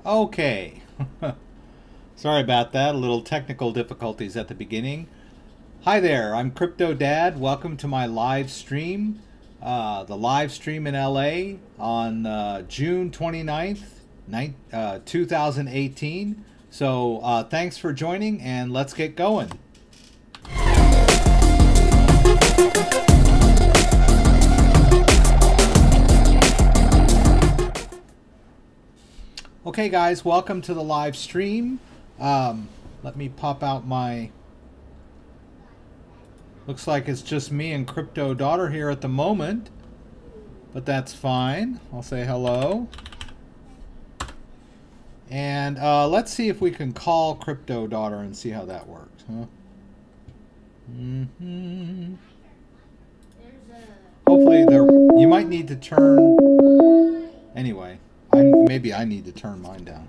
Okay. Sorry about that. A little technical difficulties at the beginning. Hi there, I'm CryptoDad. Welcome to my live stream. The live stream in LA on June 29th, 2018. So thanks for joining, and let's get going. Okay guys, welcome to the live stream. Let me pop out my... Looks like it's just me and Crypto Daughter here at the moment, but that's fine. I'll say hello. And let's see if we can call Crypto Daughter and see how that works, huh? Hopefully you might need to turn... Anyway. Maybe I need to turn mine down.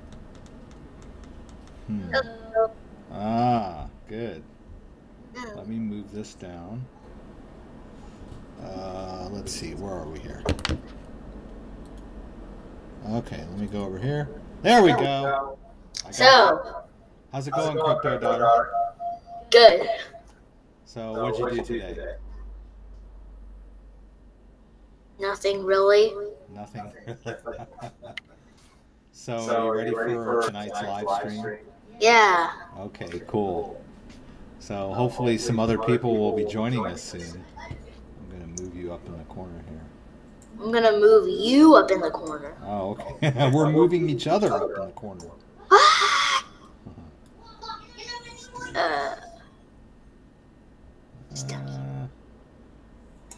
Ah, good. Let me move this down. Let's see, where are we here? Okay, let me go over here. There we go. So, how's it going, Crypto Daughter? Good. So, what'd you do today? Nothing really. Nothing really. So, are you ready for tonight's live stream? Yeah. Okay, cool. So, hopefully some other people will be joining us soon. I'm going to move you up in the corner here. I'm going to move you up in the corner. Oh, okay. We're moving each other up in the corner.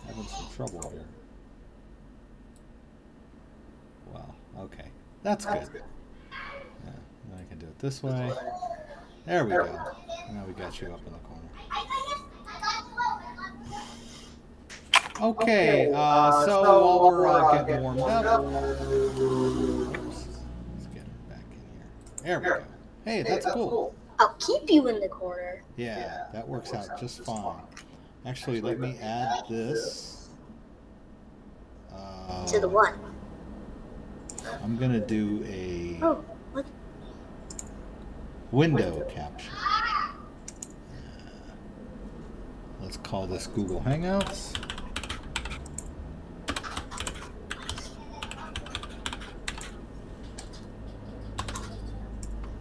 Having some trouble here. Well, okay. That's good. Yeah, I can do it this way. There we go. Now we got you up in the corner. Okay, so while we're getting warmed up, oops, let's get her back in here. There we go. Hey, that's cool. I'll keep you in the corner. Yeah, that works out just fine. Actually, let me add this. To the what? I'm going to do a what? window capture. Let's call this Google Hangouts.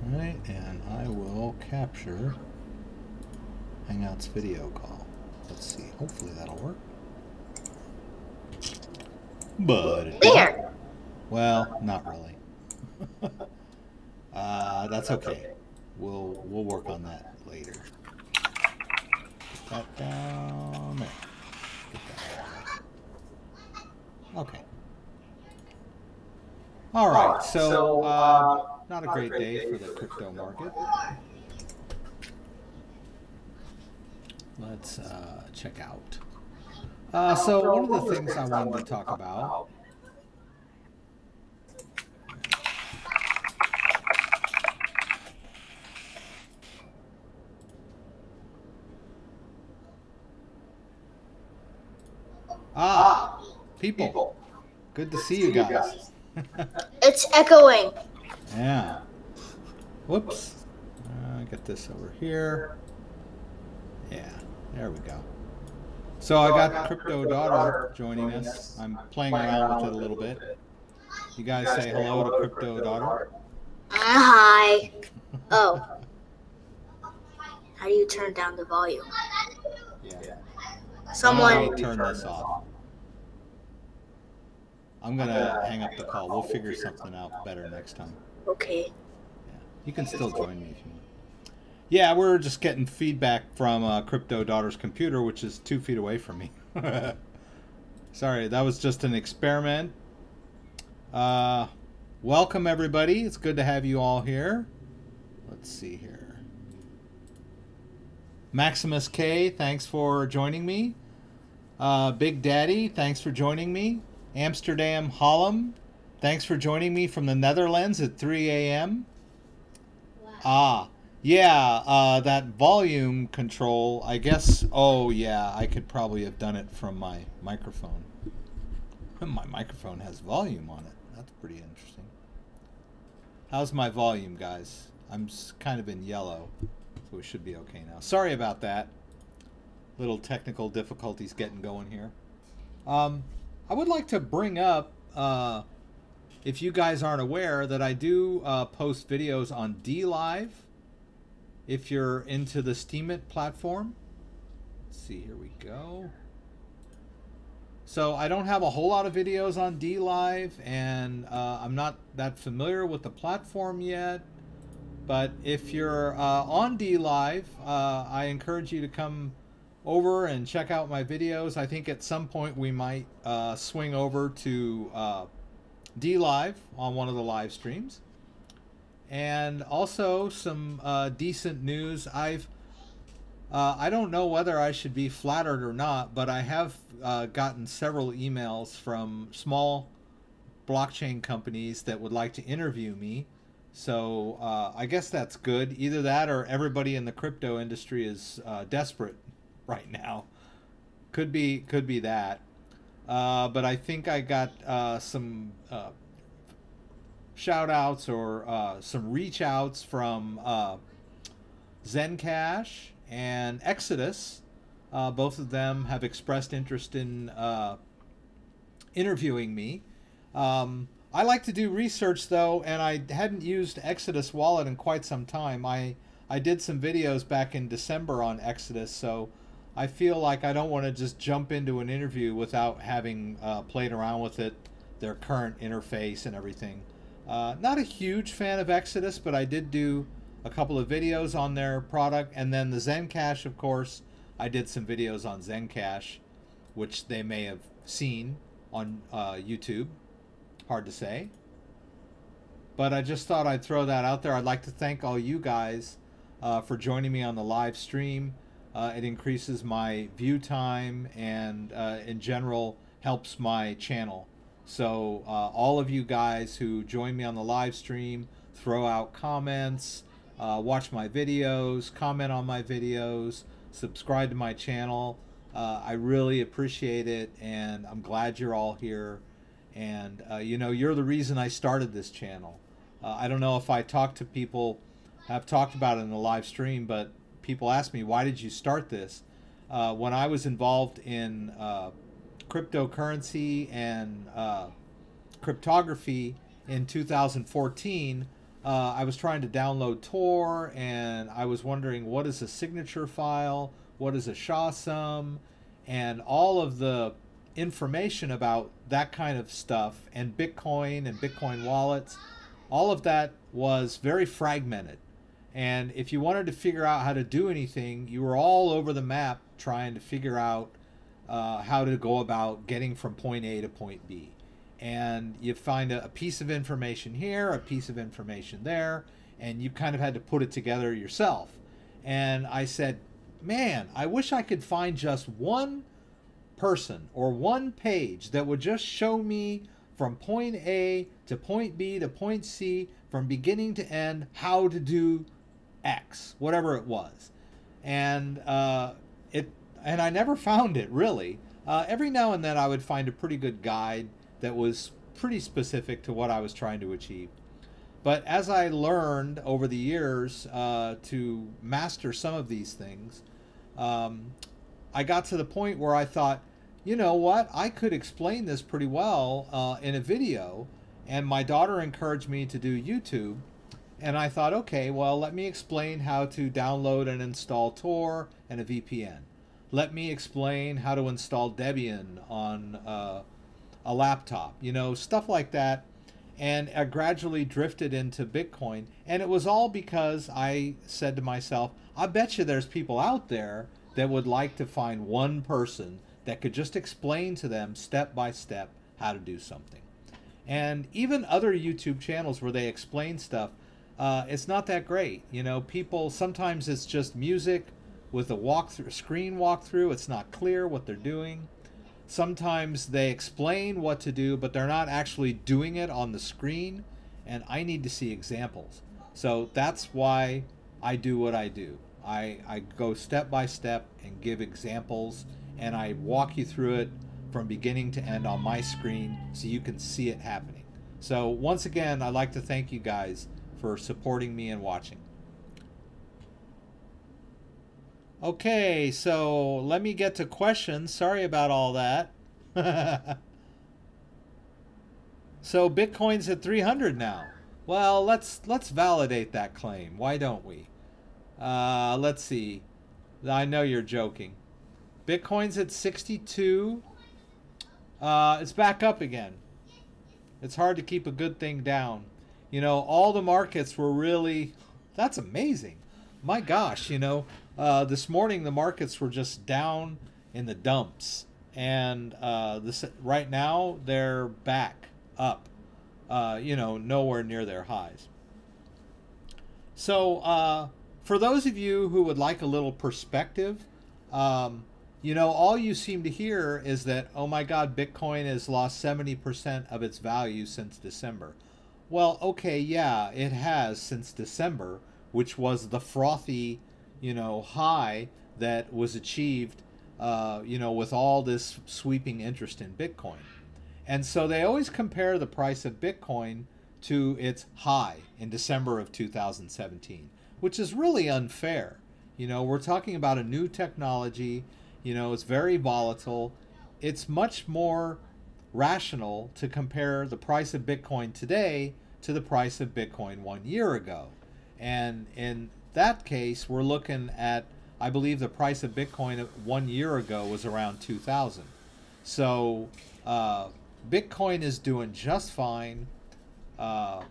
Alright, and I will capture Hangouts video call. Let's see, hopefully that'll work. But There! Well, not really. That's okay. We'll work on that later. Put that down there. Get that there. Okay. All right. So not a great day for the crypto market. Let's check out. So one of the things I wanted to talk about. People. Good to see you guys. It's echoing. Yeah. Whoops. Get this over here. Yeah, there we go. So I got Crypto Daughter joining us. I'm playing around with it a little bit. You guys say hello to Crypto Daughter. Hi. Oh. How do you turn down the volume? Yeah. Someone turn this off. I'm gonna hang up the call. We'll figure something out better next time. Okay. Yeah. You can still join me if you want. Yeah, we're just getting feedback from Crypto Daughter's computer, which is 2 feet away from me. Sorry, that was just an experiment. Welcome everybody. It's good to have you all here. Let's see here. Maximus K, thanks for joining me. Big Daddy, thanks for joining me. Amsterdam Hollum, thanks for joining me from the Netherlands at 3 a.m. Wow. Yeah, that volume control, I guess, oh yeah, I could probably have done it from my microphone. My microphone has volume on it. That's pretty interesting. How's my volume, guys? I'm kind of in yellow, so we should be okay now. Sorry about that. Little technical difficulties getting going here. I would like to bring up, if you guys aren't aware, that I do post videos on DLive. If you're into the Steemit platform. Let's see, here we go. So I don't have a whole lot of videos on DLive, and I'm not that familiar with the platform yet. But if you're on DLive, I encourage you to come over and check out my videos. I think at some point we might swing over to DLive on one of the live streams. And also some decent news. I don't know whether I should be flattered or not, but I have gotten several emails from small blockchain companies that would like to interview me. So I guess that's good. Either that or everybody in the crypto industry is desperate right now. Could be that. But I think I got some shout outs or some reach outs from Zencash and Exodus. Both of them have expressed interest in interviewing me. I like to do research though, and I hadn't used Exodus Wallet in quite some time. I did some videos back in December on Exodus, so I feel like I don't want to just jump into an interview without having played around with it, their current interface and everything. Not a huge fan of Exodus, but I did do a couple of videos on their product, and then the Zencash, of course, I did some videos on Zencash, which they may have seen on YouTube. Hard to say. But I just thought I'd throw that out there. I'd like to thank all you guys for joining me on the live stream. It increases my view time and in general helps my channel. So all of you guys who join me on the live stream, throw out comments, watch my videos, comment on my videos, subscribe to my channel. I really appreciate it, and I'm glad you're all here. And you know, you're the reason I started this channel. I don't know if I talk to people, I've talked about it in the live stream, but people ask me, why did you start this? When I was involved in cryptocurrency and cryptography in 2014, I was trying to download Tor, and I was wondering, what is a signature file? What is a SHA-SUM? And all of the information about that kind of stuff, and Bitcoin wallets, all of that was very fragmented. And if you wanted to figure out how to do anything, you were all over the map trying to figure out how to go about getting from point A to point B. And you find a piece of information here, a piece of information there, and you kind of had to put it together yourself. And I said, man, I wish I could find just one person or one page that would just show me from point A to point B to point C, from beginning to end, how to do X, whatever it was. And I never found it, really. Every now and then I would find a pretty good guide that was pretty specific to what I was trying to achieve. But as I learned over the years to master some of these things, I got to the point where I thought, you know what, I could explain this pretty well in a video. And my daughter encouraged me to do YouTube. And I thought, okay, well, let me explain how to download and install Tor and a VPN. Let me explain how to install Debian on a laptop, you know, stuff like that. And I gradually drifted into Bitcoin. And it was all because I said to myself, I bet you there's people out there that would like to find one person that could just explain to them step by step how to do something. And even other YouTube channels where they explain stuff, it's not that great. You know, people, sometimes it's just music with a walkthrough, screen walkthrough. It's not clear what they're doing. Sometimes they explain what to do, but they're not actually doing it on the screen. And I need to see examples. So that's why I do what I do. I go step by step and give examples, and I walk you through it from beginning to end on my screen so you can see it happening. So once again, I'd like to thank you guys for supporting me and watching. Okay, so let me get to questions. Sorry about all that. So Bitcoin's at 300 now. Well, let's validate that claim. Why don't we? Let's see. I know you're joking. Bitcoin's at 62. It's back up again. It's hard to keep a good thing down. You know, all the markets were really, that's amazing. My gosh, you know, this morning the markets were just down in the dumps. And right now they're back up, you know, nowhere near their highs. So for those of you who would like a little perspective, you know, all you seem to hear is that, oh my God, Bitcoin has lost 70% of its value since December. Well, okay, yeah, it has since December, which was the frothy, you know, high that was achieved, you know, with all this sweeping interest in Bitcoin. And so they always compare the price of Bitcoin to its high in December of 2017, which is really unfair. You know, we're talking about a new technology. You know, it's very volatile. It's much more rational to compare the price of Bitcoin today to the price of Bitcoin 1 year ago. And in that case, we're looking at, I believe the price of Bitcoin 1 year ago was around 2,000. So Bitcoin is doing just fine. And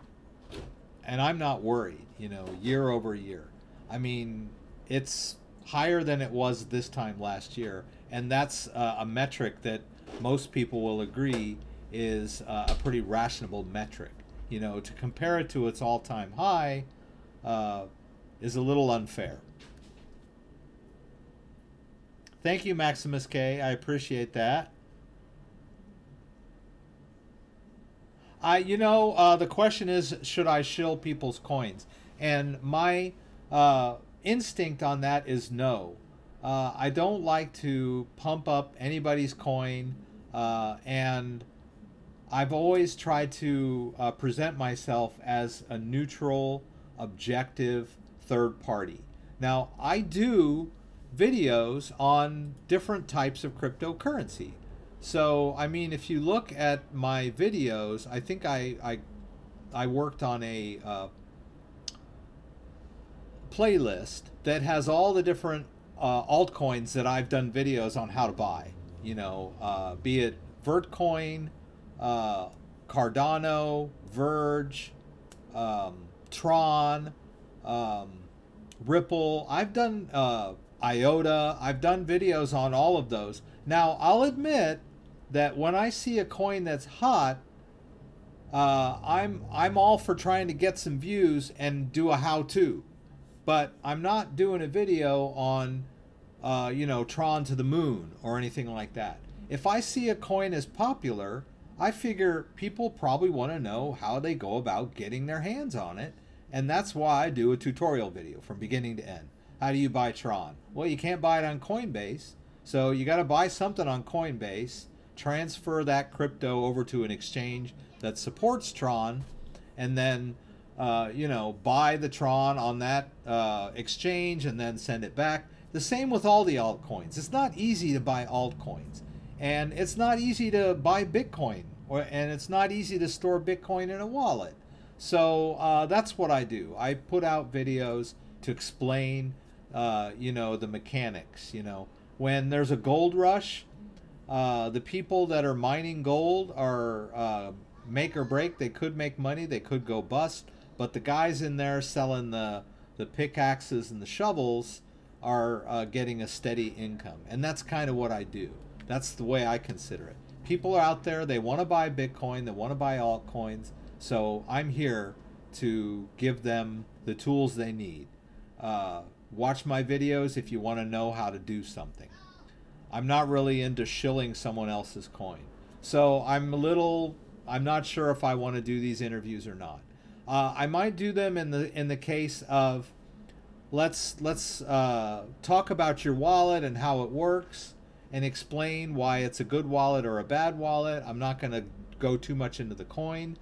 I'm not worried, you know, year over year. I mean, it's higher than it was this time last year, and that's a metric that most people will agree is a pretty rational metric. You know, to compare it to its all-time high is a little unfair. Thank you, Maximus K. I appreciate that. You know, the question is, should I shill people's coins? And my instinct on that is no. I don't like to pump up anybody's coin, and I've always tried to present myself as a neutral, objective third party. Now, I do videos on different types of cryptocurrency. So, I mean, if you look at my videos, I think I worked on a playlist that has all the different altcoins that I've done videos on how to buy. You know, be it Vertcoin, Cardano, Verge, Tron, Ripple. I've done IOTA. I've done videos on all of those. Now, I'll admit that when I see a coin that's hot, I'm all for trying to get some views and do a how-to, but I'm not doing a video on, you know, Tron to the moon or anything like that. If I see a coin as popular, I figure people probably want to know how they go about getting their hands on it, and that's why I do a tutorial video from beginning to end. How do you buy Tron? Well, you can't buy it on Coinbase, so you got to buy something on Coinbase, transfer that crypto over to an exchange that supports Tron, and then you know, buy the Tron on that exchange and then send it back. The same with all the altcoins. It's not easy to buy altcoins, and it's not easy to buy Bitcoin, and it's not easy to store Bitcoin in a wallet. So that's what I do. I put out videos to explain you know, the mechanics. You know, when there's a gold rush, the people that are mining gold are make or break. They could make money, they could go bust, but the guys in there selling the pickaxes and the shovels are getting a steady income. And that's kind of what I do. That's the way I consider it. People are out there, they want to buy Bitcoin, they want to buy altcoins, so I'm here to give them the tools they need. Watch my videos if you want to know how to do something. I'm not really into shilling someone else's coin. So I'm not sure if I want to do these interviews or not. I might do them in the case of, let's talk about your wallet and how it works and explain why it's a good wallet or a bad wallet. I'm not going to go too much into the coin,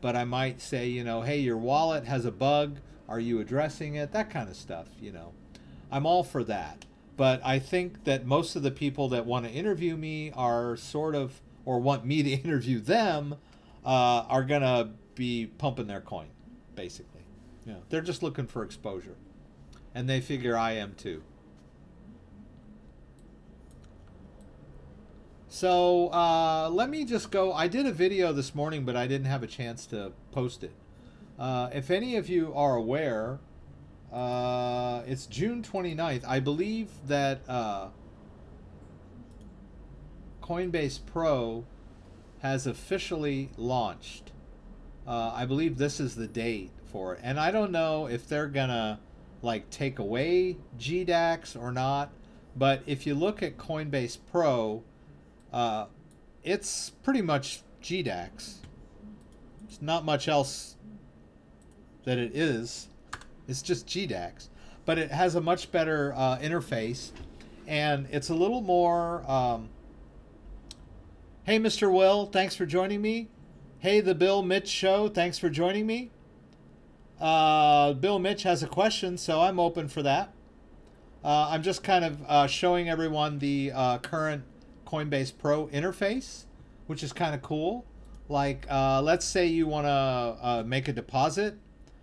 but I might say, you know, hey, your wallet has a bug. Are you addressing it? That kind of stuff, you know. I'm all for that. But I think that most of the people that want to interview me are sort of, or want me to interview them, are going to be pumping their coin, basically. You know, they're just looking for exposure. And they figure I am too. So let me just go. I did a video this morning, but I didn't have a chance to post it. If any of you are aware, it's June 29th. I believe that Coinbase Pro has officially launched. I believe this is the date for it. And I don't know if they're going to like take away GDAX or not. But if you look at Coinbase Pro, it's pretty much GDAX. There's not much else that it is. It's just GDAX. But it has a much better interface. And it's a little more... hey, Mr. Will, thanks for joining me. Hey, the Bill Mitch Show, thanks for joining me. Bill Mitch has a question, so I'm open for that. I'm just kind of showing everyone the current Coinbase Pro interface, which is kind of cool. Like, let's say you want to make a deposit.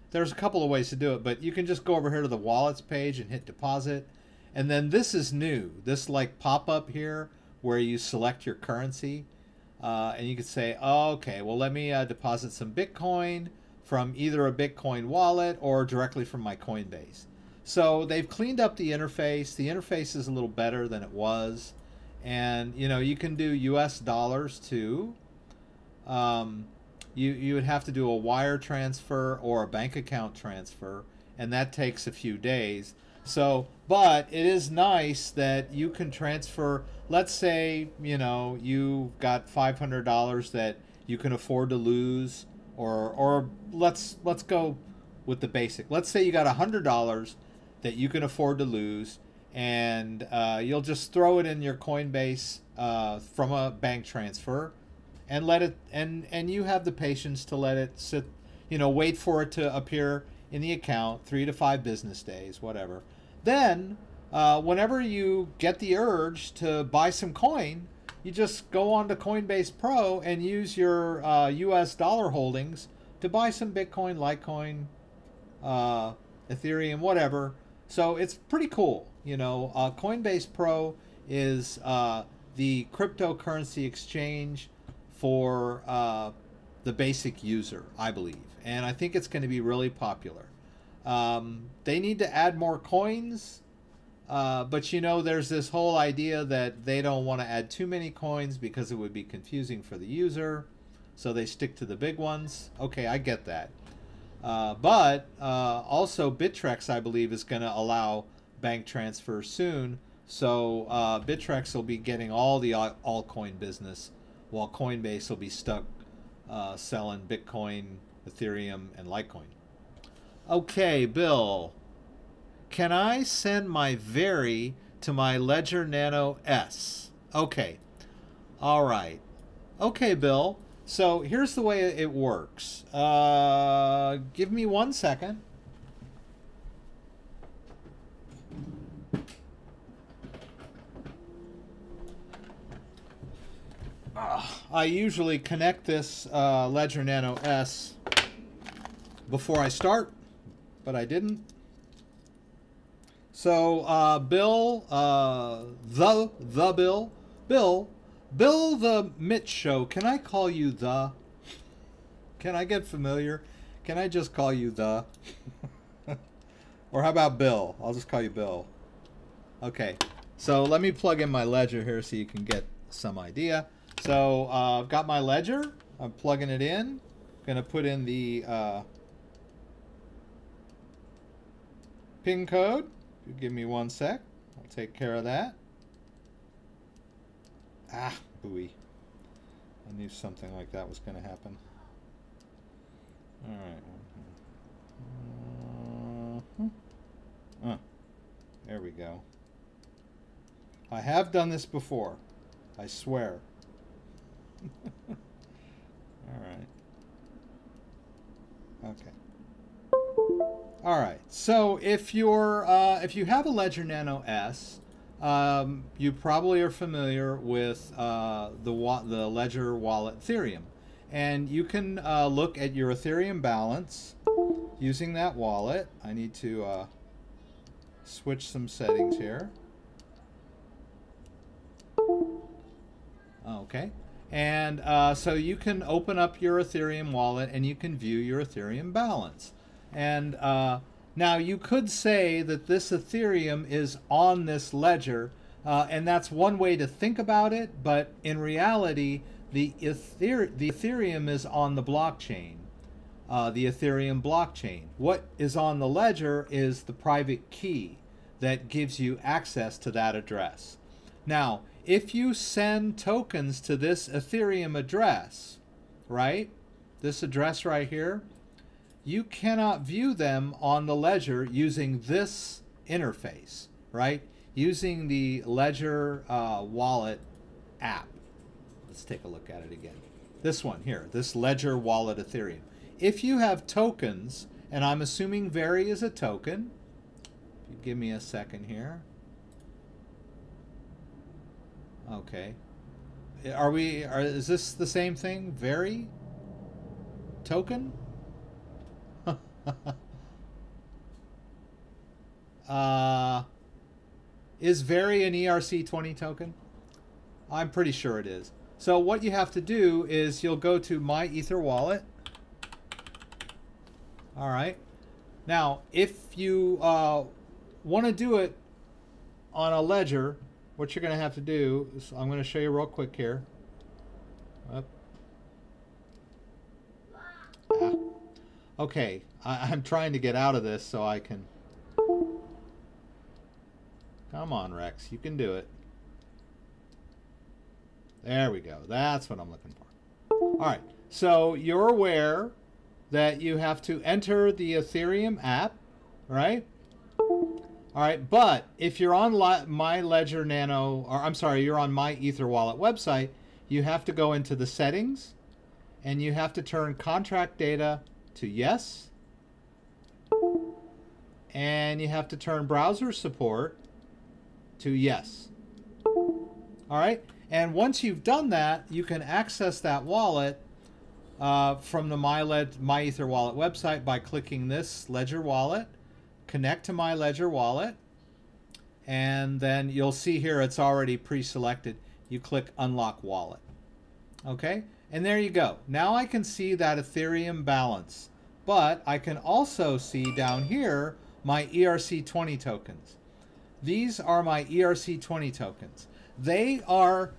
There's a couple of ways to do it, but you can just go over here to the wallets page and hit deposit. And then this is new. This like pop-up here where you select your currency. And you can say, oh, okay, well, let me deposit some Bitcoin from either a Bitcoin wallet or directly from my Coinbase. So they've cleaned up the interface. The interface is a little better than it was. And, you know, you can do US dollars too. You would have to do a wire transfer or a bank account transfer, and that takes a few days. So, but it is nice that you can transfer, let's say, you know, you got $500 that you can afford to lose, or let's go with the basic. Let's say you got $100 that you can afford to lose, and you'll just throw it in your Coinbase from a bank transfer, and let it, and you have the patience to let it sit, you know, wait for it to appear in the account, 3 to 5 business days, whatever. Then, whenever you get the urge to buy some coin, you just go on to Coinbase Pro and use your US dollar holdings to buy some Bitcoin, Litecoin, Ethereum, whatever. So it's pretty cool. You know, Coinbase Pro is the cryptocurrency exchange for the basic user, I believe. And I think it's going to be really popular. They need to add more coins, but you know, there's this whole idea that they don't want to add too many coins because it would be confusing for the user, so they stick to the big ones. Okay, I get that. But also Bittrex, I believe, is going to allow bank transfers soon, so Bittrex will be getting all the altcoin business, while Coinbase will be stuck selling Bitcoin, Ethereum, and Litecoin. Okay, Bill, can I send my Very to my Ledger Nano S? Okay, all right. Okay, Bill, so here's the way it works. Give me 1 second. I usually connect this Ledger Nano S before I start, but I didn't. So, Bill, Bill the Mitch Show. Can I call you the? Can I get familiar? Can I just call you the? Or how about Bill? I'll just call you Bill. Okay. So let me plug in my Ledger here so you can get some idea. So I've got my Ledger. I'm plugging it in. Going to put in the PIN code. If you give me 1 sec, I'll take care of that. Ah, booey. I knew something like that was going to happen. All right. There we go. I have done this before. I swear. All right. Okay. All right. So if you're if you have a Ledger Nano S, you probably are familiar with the Ledger Wallet Ethereum, and you can look at your Ethereum balance using that wallet. I need to switch some settings here. Okay. And so you can open up your Ethereum wallet and you can view your Ethereum balance. And now you could say that this Ethereum is on this ledger, and that's one way to think about it, but in reality, the Ethereum is on the blockchain, the Ethereum blockchain. What is on the ledger is the private key that gives you access to that address. Now, if you send tokens to this Ethereum address, right, this address right here, you cannot view them on the ledger using this interface, right? Using the Ledger Wallet app. Let's take a look at it again. This one here, this Ledger Wallet Ethereum. If you have tokens, and I'm assuming Veri is a token, if you give me a second here. Okay. Is this the same thing? Veri? Token? Is Veri an ERC20 token? I'm pretty sure it is. So what you have to do is you'll go to My Ether Wallet. All right. Now, if you want to do it on a ledger, what you're going to have to do is, I'm going to show you real quick here. Okay, I'm trying to get out of this so I can... Come on, Rex, you can do it. There we go. That's what I'm looking for. All right, so you're aware that you have to enter the Ethereum app, right? All right, but if you're on My Ledger Nano, or I'm sorry, you're on My Ether Wallet website, you have to go into the settings, and you have to turn contract data to yes, and you have to turn browser support to yes. All right, and once you've done that, you can access that wallet from the My Ether Wallet website by clicking this Ledger Wallet, connect to My Ledger Wallet, and then you'll see here it's already pre-selected. You click Unlock Wallet. Okay, and there you go. Now I can see that Ethereum balance, but I can also see down here my ERC20 tokens. These are my ERC20 tokens. They are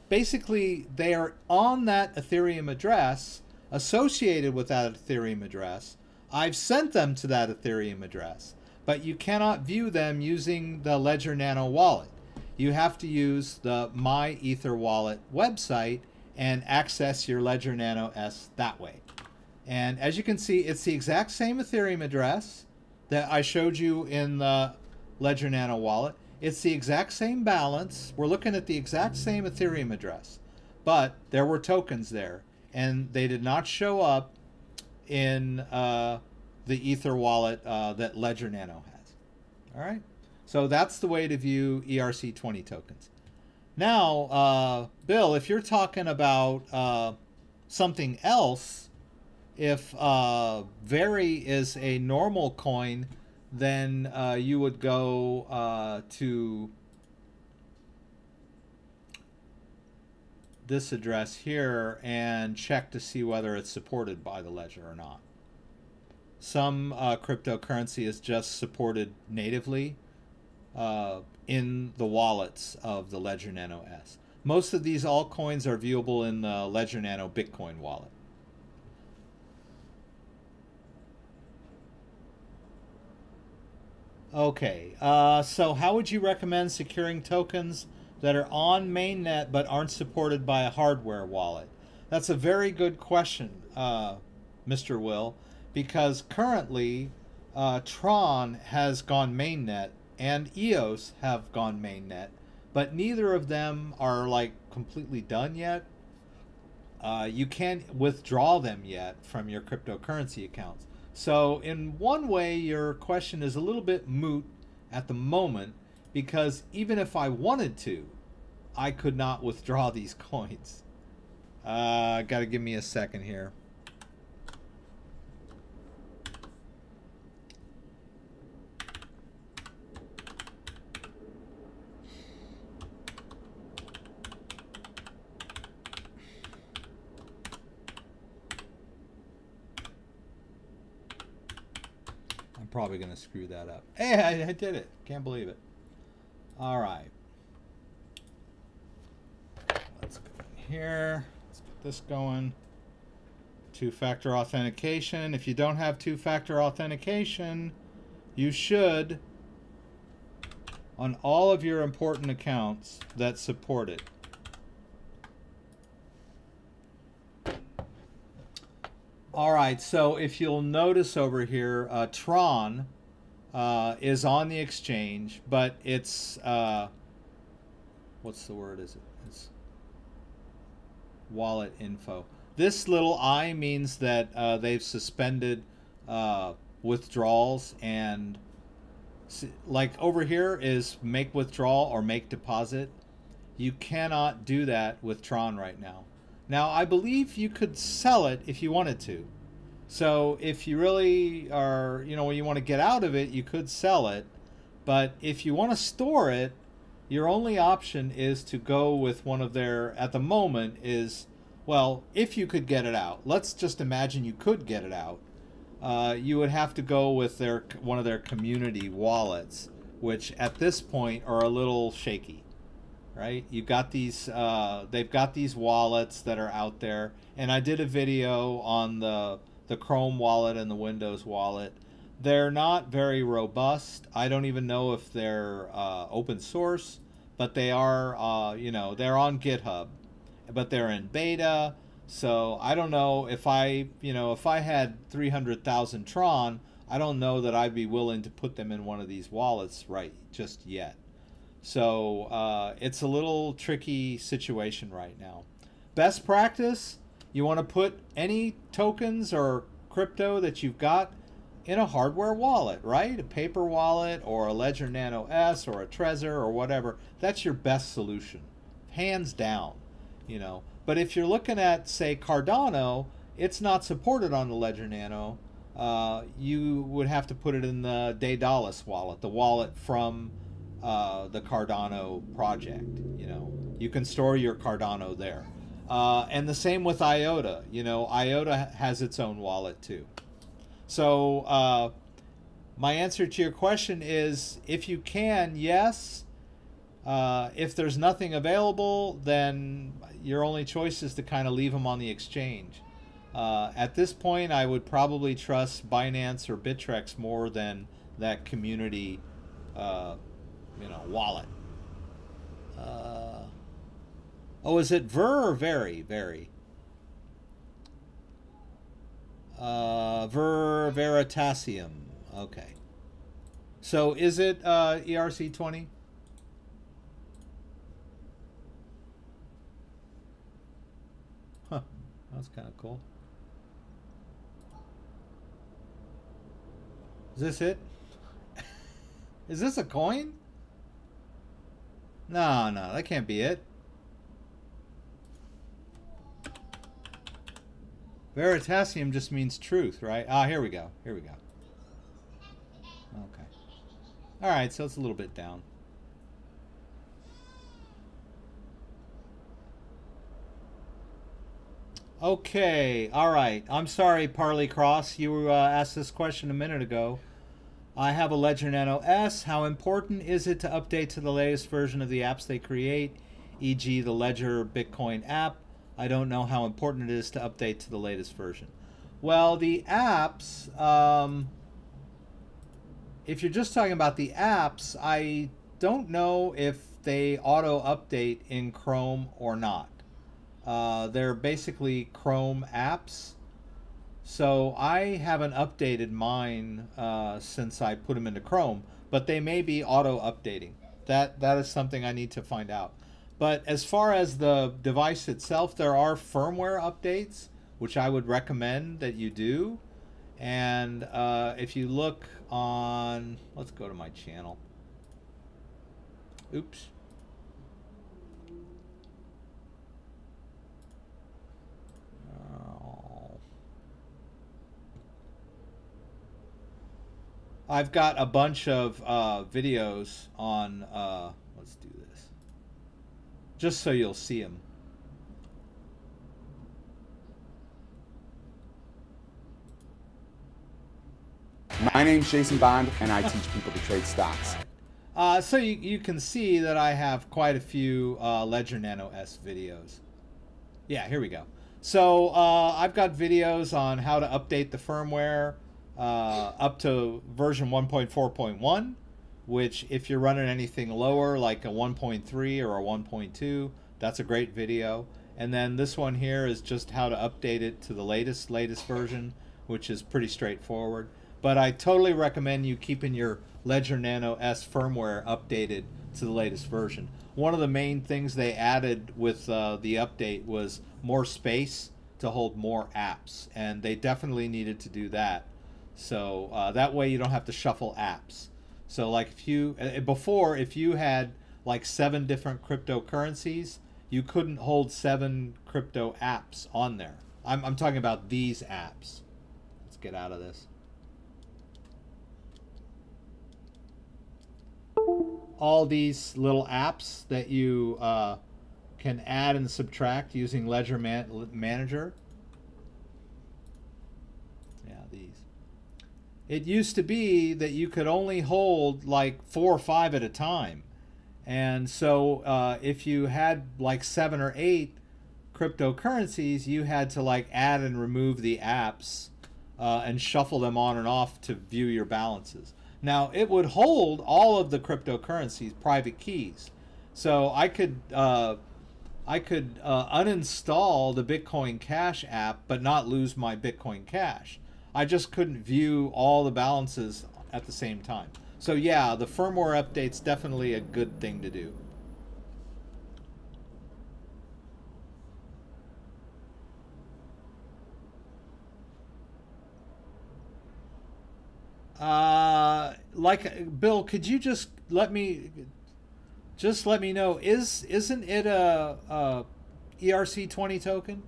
basically, they are on that Ethereum address, associated with that Ethereum address. I've sent them to that Ethereum address, but you cannot view them using the Ledger Nano wallet. You have to use the My Ether Wallet website and access your Ledger Nano S that way. And as you can see, it's the exact same Ethereum address that I showed you in the Ledger Nano wallet. It's the exact same balance. We're looking at the exact same Ethereum address, but there were tokens there, and they did not show up in the Ether wallet that Ledger Nano has. All right, so that's the way to view ERC20 tokens. Now, Bill, if you're talking about something else, if Veri is a normal coin, then you would go to this address here and check to see whether it's supported by the ledger or not. Some cryptocurrency is just supported natively in the wallets of the Ledger Nano S. Most of these altcoins are viewable in the Ledger Nano Bitcoin wallet. Okay, so how would you recommend securing tokens that are on mainnet but aren't supported by a hardware wallet? That's a very good question, Mr. Will, because currently Tron has gone mainnet and EOS have gone mainnet, but neither of them are like completely done yet. you can't withdraw them yet from your cryptocurrency accounts. So in one way, your question is a little bit moot at the moment, because even if I wanted to, I could not withdraw these coins. Got to give me a second here. Probably going to screw that up. Hey, I did it. Can't believe it. All right. Let's go in here. Let's get this going. Two-factor authentication. If you don't have two-factor authentication, you should, on all of your important accounts that support it. All right, so if you'll notice over here, Tron is on the exchange, but it's, what's the word is it? It's wallet info. This little I means that they've suspended withdrawals, and like over here is make withdrawal or make deposit. You cannot do that with Tron right now. Now, I believe you could sell it if you wanted to. So if you really are, you know, when you want to get out of it, you could sell it. But if you want to store it, your only option is to go with one of their, at the moment is, well, if you could get it out. Let's just imagine you could get it out. You would have to go with their one of their community wallets, which at this point are a little shaky. Right, you've got these. They've got these wallets that are out there, and I did a video on the Chrome wallet and the Windows wallet. They're not very robust. I don't even know if they're open source, but they are. You know, they're on GitHub, but they're in beta. So I don't know if I had 300,000 Tron, I don't know that I'd be willing to put them in one of these wallets right just yet. So it's a little tricky situation right now. Best practice, you want to put any tokens or crypto that you've got in a hardware wallet, right? A paper wallet or a Ledger Nano S or a Trezor or whatever. That's your best solution, hands down, you know. But if you're looking at, say, Cardano, it's not supported on the Ledger Nano. You would have to put it in the Daedalus wallet, the wallet from the Cardano project. You know, you can store your Cardano there, and the same with IOTA. You know, IOTA has its own wallet too. So my answer to your question is, if you can, yes. If there's nothing available, then your only choice is to kind of leave them on the exchange. At this point, I would probably trust Binance or Bittrex more than that community wallet. Oh, is it Ver or Very? Very. Veritasium. Okay. So is it ERC20? Huh. That's kind of cool. Is this it? Is this a coin? No, that can't be it. Veritasium just means truth, right? Ah, here we go. Here we go. Okay. All right, so it's a little bit down. Okay, all right. I'm sorry, Parley Cross. You asked this question a minute ago. I have a Ledger Nano S. How important is it to update to the latest version of the apps they create, e.g. the Ledger Bitcoin app? I don't know how important it is to update to the latest version. Well, the apps, if you're just talking about the apps, I don't know if they auto-update in Chrome or not. They're basically Chrome apps. So I haven't updated mine since I put them into Chrome, but they may be auto-updating. That is something I need to find out. But as far as the device itself, there are firmware updates, which I would recommend that you do. And if you look on, let's go to my channel. Oops. I've got a bunch of videos on, let's do this, just so you'll see them. My name's Jason Bond, and I teach people to trade stocks. So you can see that I have quite a few Ledger Nano S videos. Yeah, here we go. So I've got videos on how to update the firmware up to version 1.4.1, which if you're running anything lower, like a 1.3 or a 1.2, that's a great video. And then this one here is just how to update it to the latest version, which is pretty straightforward. But I totally recommend you keeping your Ledger Nano S firmware updated to the latest version. One of the main things they added with the update was more space to hold more apps, and they definitely needed to do that. So that way you don't have to shuffle apps. So like if you before, if you had like 7 different cryptocurrencies, you couldn't hold 7 crypto apps on there. I'm talking about these apps. Let's get out of this. All these little apps that you can add and subtract using Ledger Manager. Yeah, these. It used to be that you could only hold like 4 or 5 at a time. And so if you had like 7 or 8 cryptocurrencies, you had to like add and remove the apps and shuffle them on and off to view your balances. Now, it would hold all of the cryptocurrencies' private keys. So I could uninstall the Bitcoin Cash app but not lose my Bitcoin Cash. I just couldn't view all the balances at the same time. So yeah, the firmware update's definitely a good thing to do. Like Bill, could you just let me know, isn't it a ERC20 token?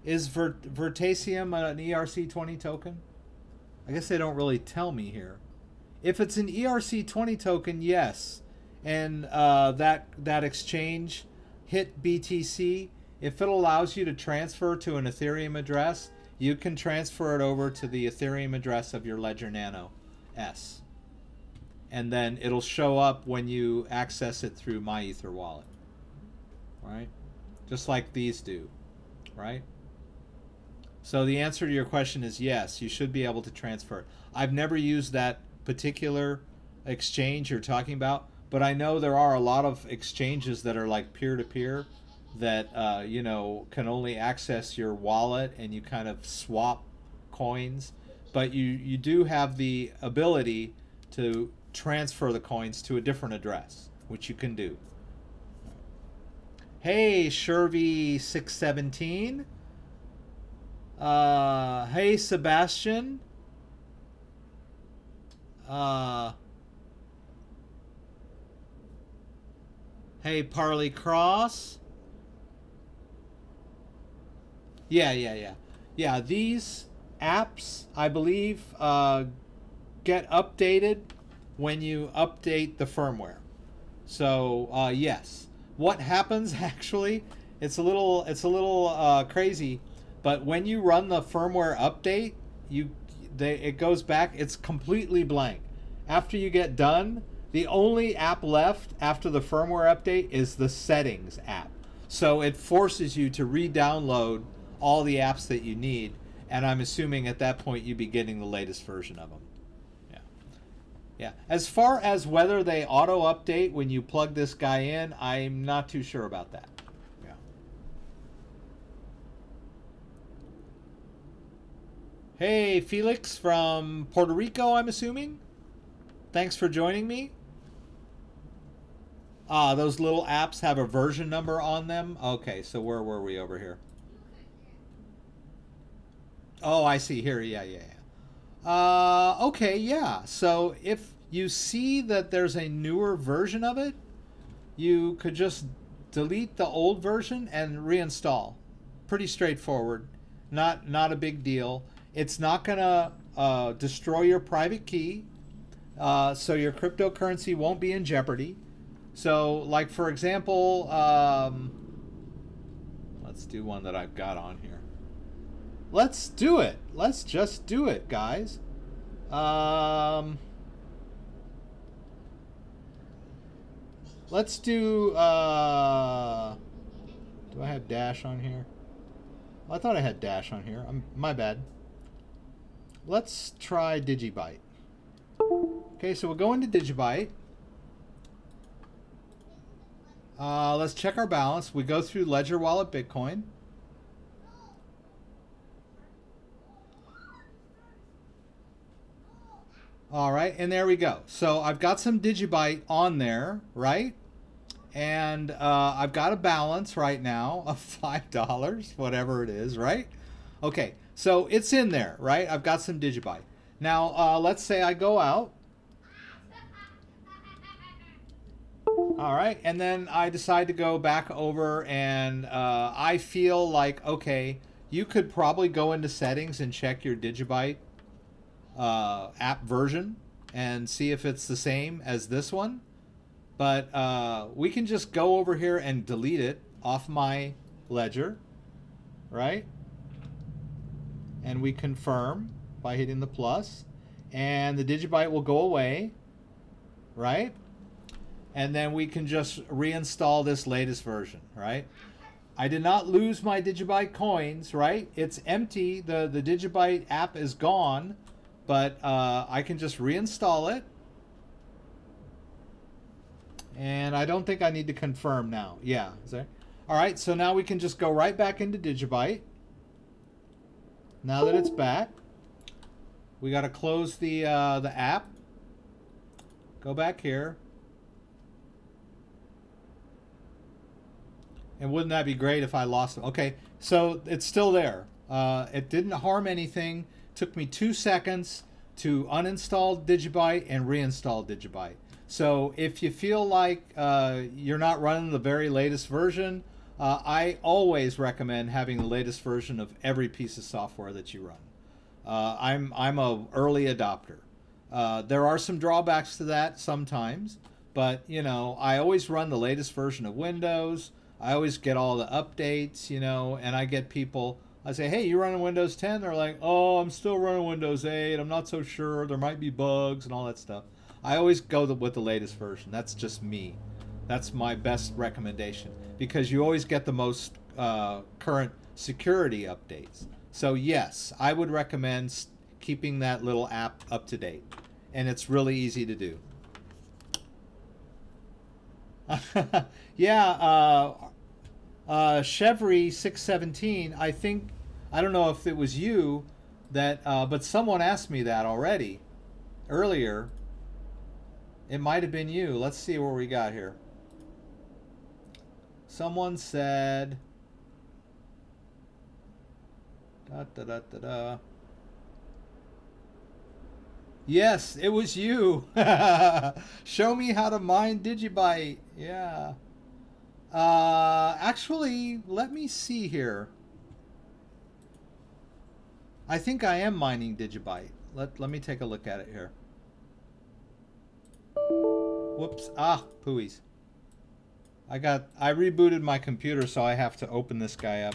Is Vertasium an ERC20 token? I guess they don't really tell me here. If it's an ERC20 token, yes. And that exchange hit BTC. If it allows you to transfer to an Ethereum address, you can transfer it over to the Ethereum address of your Ledger Nano S. And then it'll show up when you access it through My Ether wallet. Right? Just like these do. Right? So the answer to your question is yes, you should be able to transfer it. I've never used that particular exchange you're talking about, but I know there are a lot of exchanges that are like peer-to-peer that you know, can only access your wallet and you kind of swap coins, but you do have the ability to transfer the coins to a different address, which you can do. Hey, Shervy617. Hey, Sebastian. Hey, Parley Cross. Yeah, these apps, I believe, get updated when you update the firmware. So, yes. What happens actually, it's a little crazy, but when you run the firmware update, it goes back, it's completely blank. After you get done, the only app left after the firmware update is the settings app. So it forces you to re-download all the apps that you need, and I'm assuming at that point you'd be getting the latest version of them. Yeah. As far as whether they auto update when you plug this guy in, I'm not too sure about that. Yeah. Hey, Felix from Puerto Rico, I'm assuming. Thanks for joining me. Those little apps have a version number on them. Okay, so where were we over here? Oh, I see here. Yeah, yeah, yeah. Okay, yeah. So if you see that there's a newer version of it, you could just delete the old version and reinstall. Pretty straightforward. Not a big deal. It's not gonna destroy your private key, so your cryptocurrency won't be in jeopardy. So, like for example, let's do one that I've got on here. Let's do it. Let's just do it, guys. Let's do I have Dash on here? I thought I had Dash on here. My bad. Let's try Digibyte. Okay, so we'll go into Digibyte. Let's check our balance. We go through Ledger Wallet Bitcoin. All right, and there we go. So I've got some Digibyte on there, right? And I've got a balance right now of $5, whatever it is, right? Okay, so it's in there, right? I've got some Digibyte. Now, let's say I go out. All right, and then I decide to go back over and I feel like, okay, you could probably go into settings and check your Digibyte app version and see if it's the same as this one. But we can just go over here and delete it off my ledger, right? And we confirm by hitting the plus, and the Digibyte will go away, right? And then we can just reinstall this latest version, right? I did not lose my Digibyte coins, right? It's empty. The Digibyte app is gone, but I can just reinstall it. And I don't think I need to confirm now. Yeah, is there? All right, so now we can just go right back into Digibyte. Now that it's back, we got to close the app. Go back here. And wouldn't that be great if I lost it? Okay, so it's still there. It didn't harm anything. Took me 2 seconds to uninstall Digibyte and reinstall Digibyte. So if you feel like you're not running the very latest version, I always recommend having the latest version of every piece of software that you run. I'm a early adopter. There are some drawbacks to that sometimes, but you know, I always run the latest version of Windows. I always get all the updates, you know, and I get people, I say, hey, you running Windows 10? They're like, oh, I'm still running Windows 8. I'm not so sure. There might be bugs and all that stuff. I always go with the latest version. That's just me. That's my best recommendation because you always get the most current security updates. So yes, I would recommend keeping that little app up to date. And it's really easy to do. Yeah, Chevry 617, I think, I don't know if it was you that, but someone asked me that already earlier. It might have been you. Let's see where we got here. Someone said, yes, it was you. Show me how to mine Digibyte. Yeah. Actually, let me see here. I think I am mining Digibyte. Let me take a look at it here. Whoops. Ah, pooies. I rebooted my computer, so I have to open this guy up.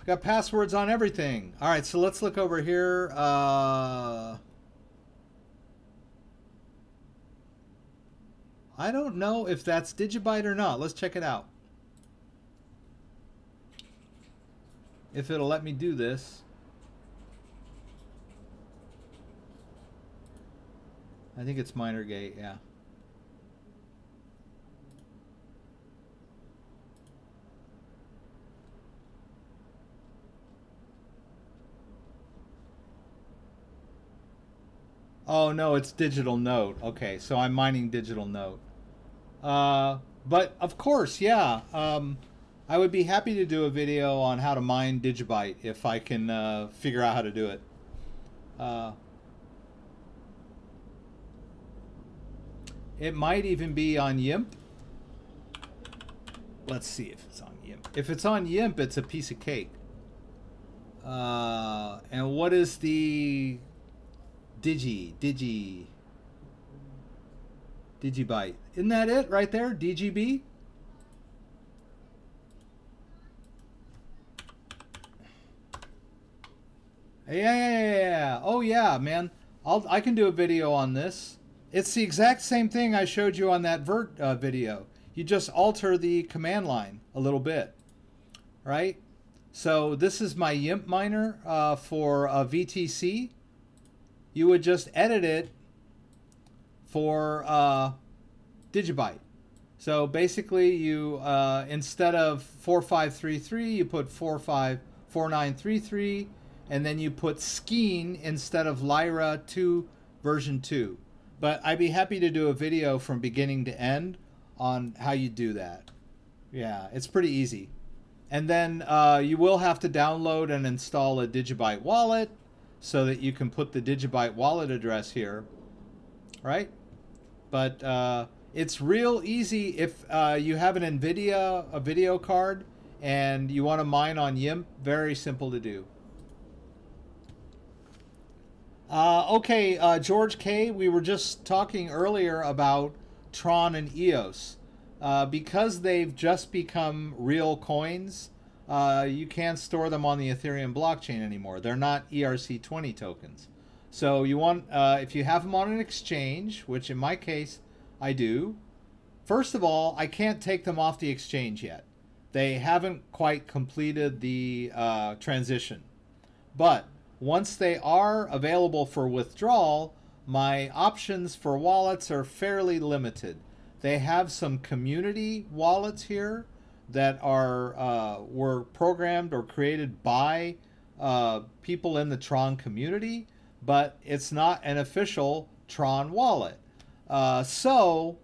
Got passwords on everything. All right, so let's look over here. I don't know if that's Digibyte or not. Let's check it out. If it'll let me do this. I think it's Minergate, yeah. Oh no, it's digital note. Okay, so I'm mining digital note. But of course, yeah. I would be happy to do a video on how to mine Digibyte if I can figure out how to do it. It might even be on YIMP. Let's see if it's on YIMP. If it's on YIMP, it's a piece of cake. And what is the Digibyte? Isn't that it right there? DGB? Yeah. Oh yeah, man. I can do a video on this. It's the exact same thing I showed you on that Vert video. You just alter the command line a little bit, right? So this is my YIMP miner for VTC. You would just edit it for Digibyte. So basically you, instead of 4533, you put 454933, and then you put Skeen instead of Lyra 2 version 2. But I'd be happy to do a video from beginning to end on how you do that. Yeah, it's pretty easy. And then you will have to download and install a Digibyte wallet so that you can put the Digibyte wallet address here, right? But it's real easy if you have an NVIDIA, a video card, and you want to mine on YIMP. Very simple to do. Okay, George K., we were just talking earlier about Tron and EOS. Because they've just become real coins, you can't store them on the Ethereum blockchain anymore. They're not ERC20 tokens. So you want, if you have them on an exchange, which in my case I do, first of all, I can't take them off the exchange yet. They haven't quite completed the transition. But once they are available for withdrawal, my options for wallets are fairly limited. They have some community wallets here that are were programmed or created by people in the Tron community, but it's not an official Tron wallet. So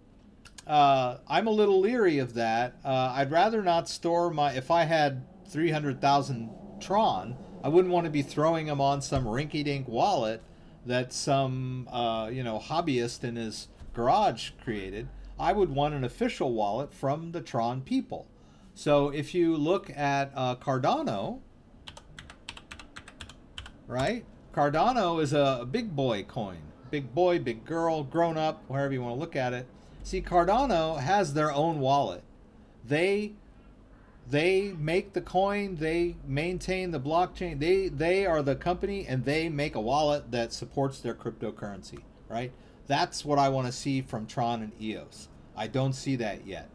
I'm a little leery of that. I'd rather not store my, if I had 300,000 Tron, I wouldn't want to be throwing them on some rinky-dink wallet that some you know, hobbyist in his garage created. I would want an official wallet from the Tron people. So if you look at Cardano, right? Cardano is a big boy coin. Big boy, big girl, grown up, wherever you want to look at it. See, Cardano has their own wallet. They make the coin, they maintain the blockchain, they are the company, and they make a wallet that supports their cryptocurrency, right? That's what I want to see from Tron and EOS. I don't see that yet.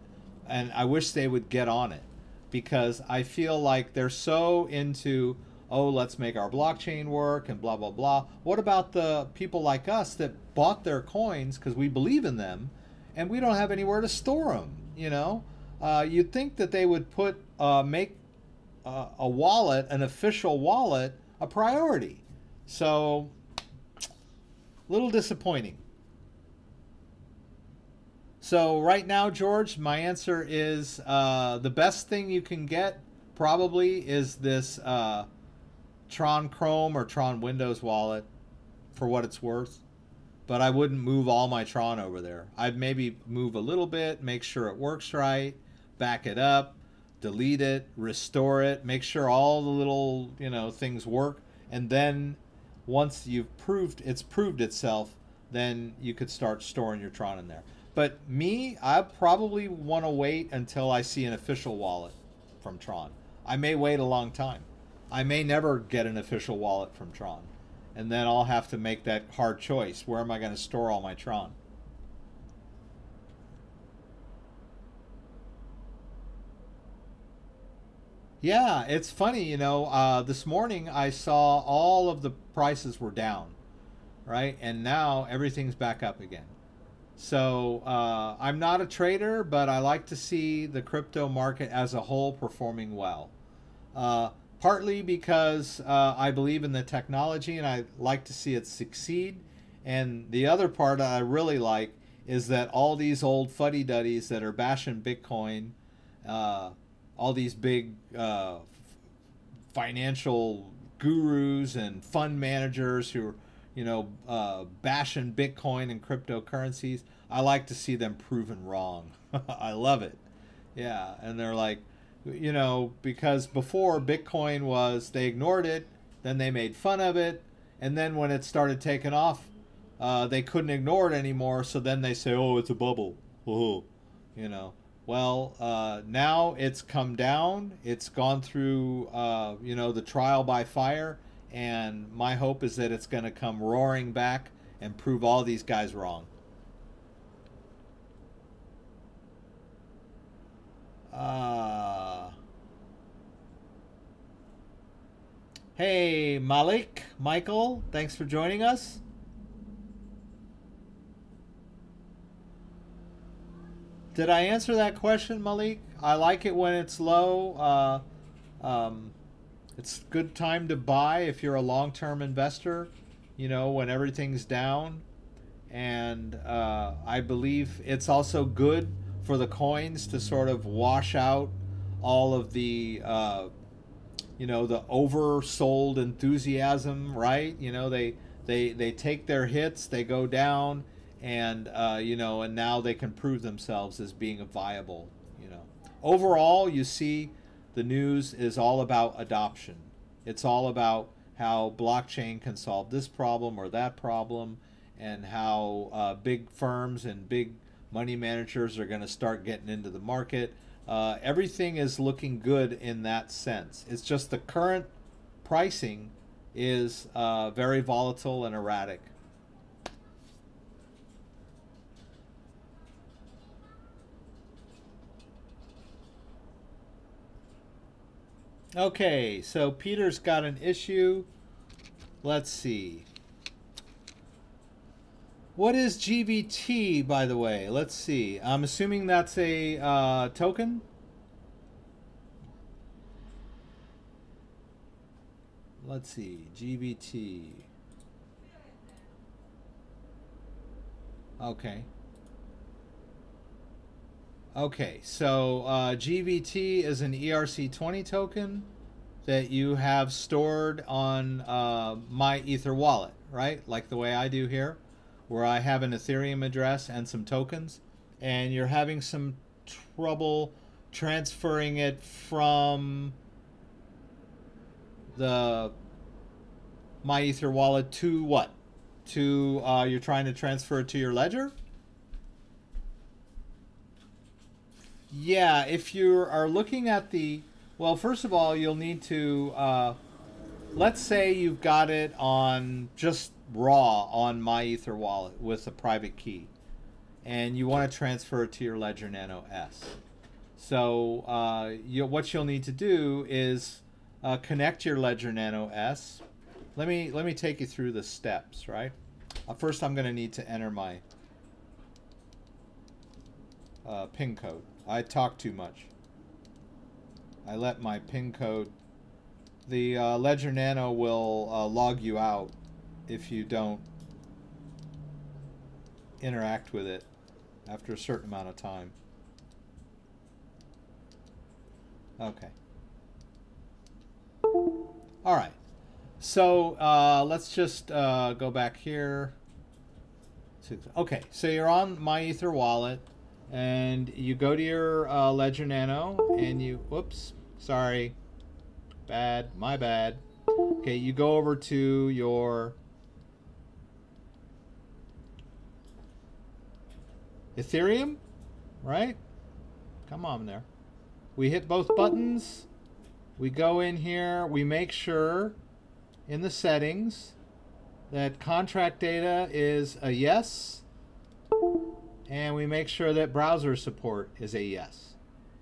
And I wish they would get on it, because I feel like they're so into, oh, let's make our blockchain work and blah, blah, blah. What about the people like us that bought their coins because we believe in them and we don't have anywhere to store them, you know? You'd think that they would put make a wallet, an official wallet, a priority. So, a little disappointing. So right now, George, my answer is the best thing you can get probably is this Tron Chrome or Tron Windows wallet, for what it's worth. But I wouldn't move all my Tron over there. I'd maybe move a little bit, make sure it works right, back it up, delete it, restore it, make sure all the little, you know, things work, and then once you've proved itself, then you could start storing your Tron in there. But me, I probably want to wait until I see an official wallet from Tron. I may wait a long time. I may never get an official wallet from Tron, and then I'll have to make that hard choice. Where am I going to store all my Tron? Yeah, it's funny, you know, this morning I saw all of the prices were down, right? And now everything's back up again. So I'm not a trader, but I like to see the crypto market as a whole performing well. Partly because I believe in the technology and I like to see it succeed. And the other part I really like is that all these old fuddy-duddies that are bashing Bitcoin, all these big financial gurus and fund managers who are, bashing Bitcoin and cryptocurrencies, I like to see them proven wrong. I love it. Yeah, and they're like, because before Bitcoin was, they ignored it, then they made fun of it, and then when it started taking off, they couldn't ignore it anymore, so then they say, oh, it's a bubble. Oh, Well, now it's come down. It's gone through, the trial by fire, and my hope is that it's going to come roaring back and prove all these guys wrong. Hey, Michael, thanks for joining us. Did I answer that question, Malik? I like it when it's low. It's a good time to buy if you're a long-term investor, when everything's down. And I believe it's also good for the coins to sort of wash out all of the, the oversold enthusiasm, right? They take their hits, they go down, and and now they can prove themselves as being viable. Overall, you see, the news is all about adoption. It's all about how blockchain can solve this problem or that problem, and how big firms and big money managers are going to start getting into the market. Everything is looking good in that sense. It's just the current pricing is very volatile and erratic. Okay, so Peter's got an issue. Let's see. What is GVT, by the way? Let's see. I'm assuming that's a token. Let's see. GVT. Okay. Okay, so GVT is an ERC20 token that you have stored on my Ether wallet, right? Like the way I do here, where I have an Ethereum address and some tokens, and you're having some trouble transferring it from the my Ether wallet to what? To you're trying to transfer it to your ledger? Yeah, if you are looking at the, well, first of all, you'll need to, let's say you've got it on just raw on my Ether wallet with a private key, and you want to transfer it to your Ledger Nano S. So what you'll need to do is connect your Ledger Nano S. Let me take you through the steps, right? First, I'm going to need to enter my PIN code. I talk too much. I let my PIN code. The Ledger Nano will log you out if you don't interact with it after a certain amount of time. Okay. All right. So let's just go back here. Okay, so you're on my Ether wallet, and you go to your Ledger Nano, and you, whoops, sorry, my bad. Okay, you go over to your Ethereum, right? Come on there. We hit both buttons. We go in here. We make sure in the settings that contract data is a yes. And we make sure that browser support is a yes,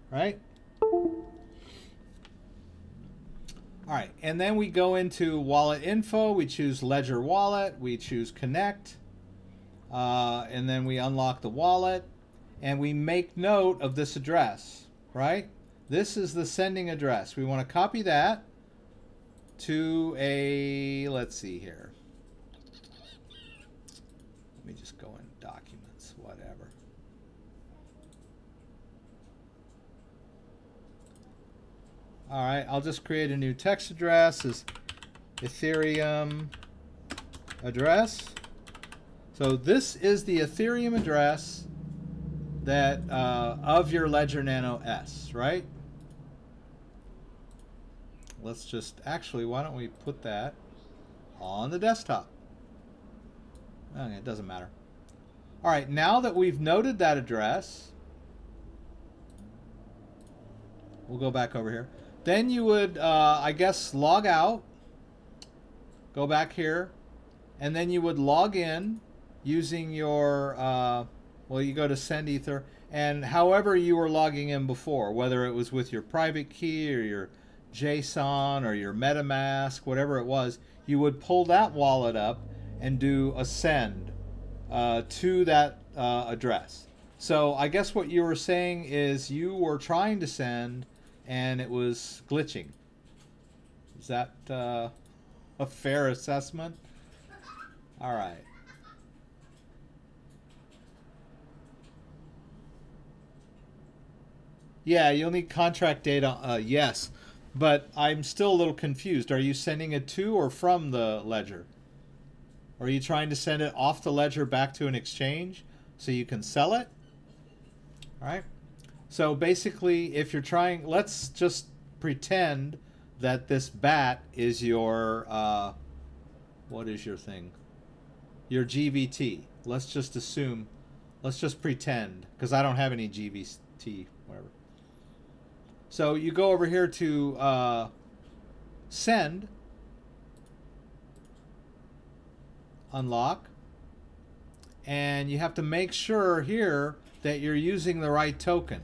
right? All right, and then we go into wallet info. We choose Ledger Wallet. We choose Connect. And then we unlock the wallet. And we make note of this address, right? This is the sending address. We want to copy that to a, let's see here. Let me just go in documents, whatever. All right, I'll just create a new text address as Ethereum address. So this is the Ethereum address that of your Ledger Nano S, right? Let's just, actually, why don't we put that on the desktop? Okay, it doesn't matter. All right, now that we've noted that address, we'll go back over here. Then you would, I guess, log out, go back here, and then you would log in using your, well, you go to send ether, and however you were logging in before, whether it was with your private key or your JSON or your MetaMask, whatever it was, you would pull that wallet up and do a send to that address. So I guess what you were saying is you were trying to send and it was glitching. Is that a fair assessment? All right. Yeah, you'll need contract data, yes. But I'm still a little confused. Are you sending it to or from the ledger? Are you trying to send it off the ledger back to an exchange so you can sell it? All right. So basically, if you're trying, let's just pretend that this bat is your, what is your thing? Your GVT. Let's just assume, let's just pretend, because I don't have any GVT, whatever. So you go over here to send, unlock, and you have to make sure here that you're using the right token,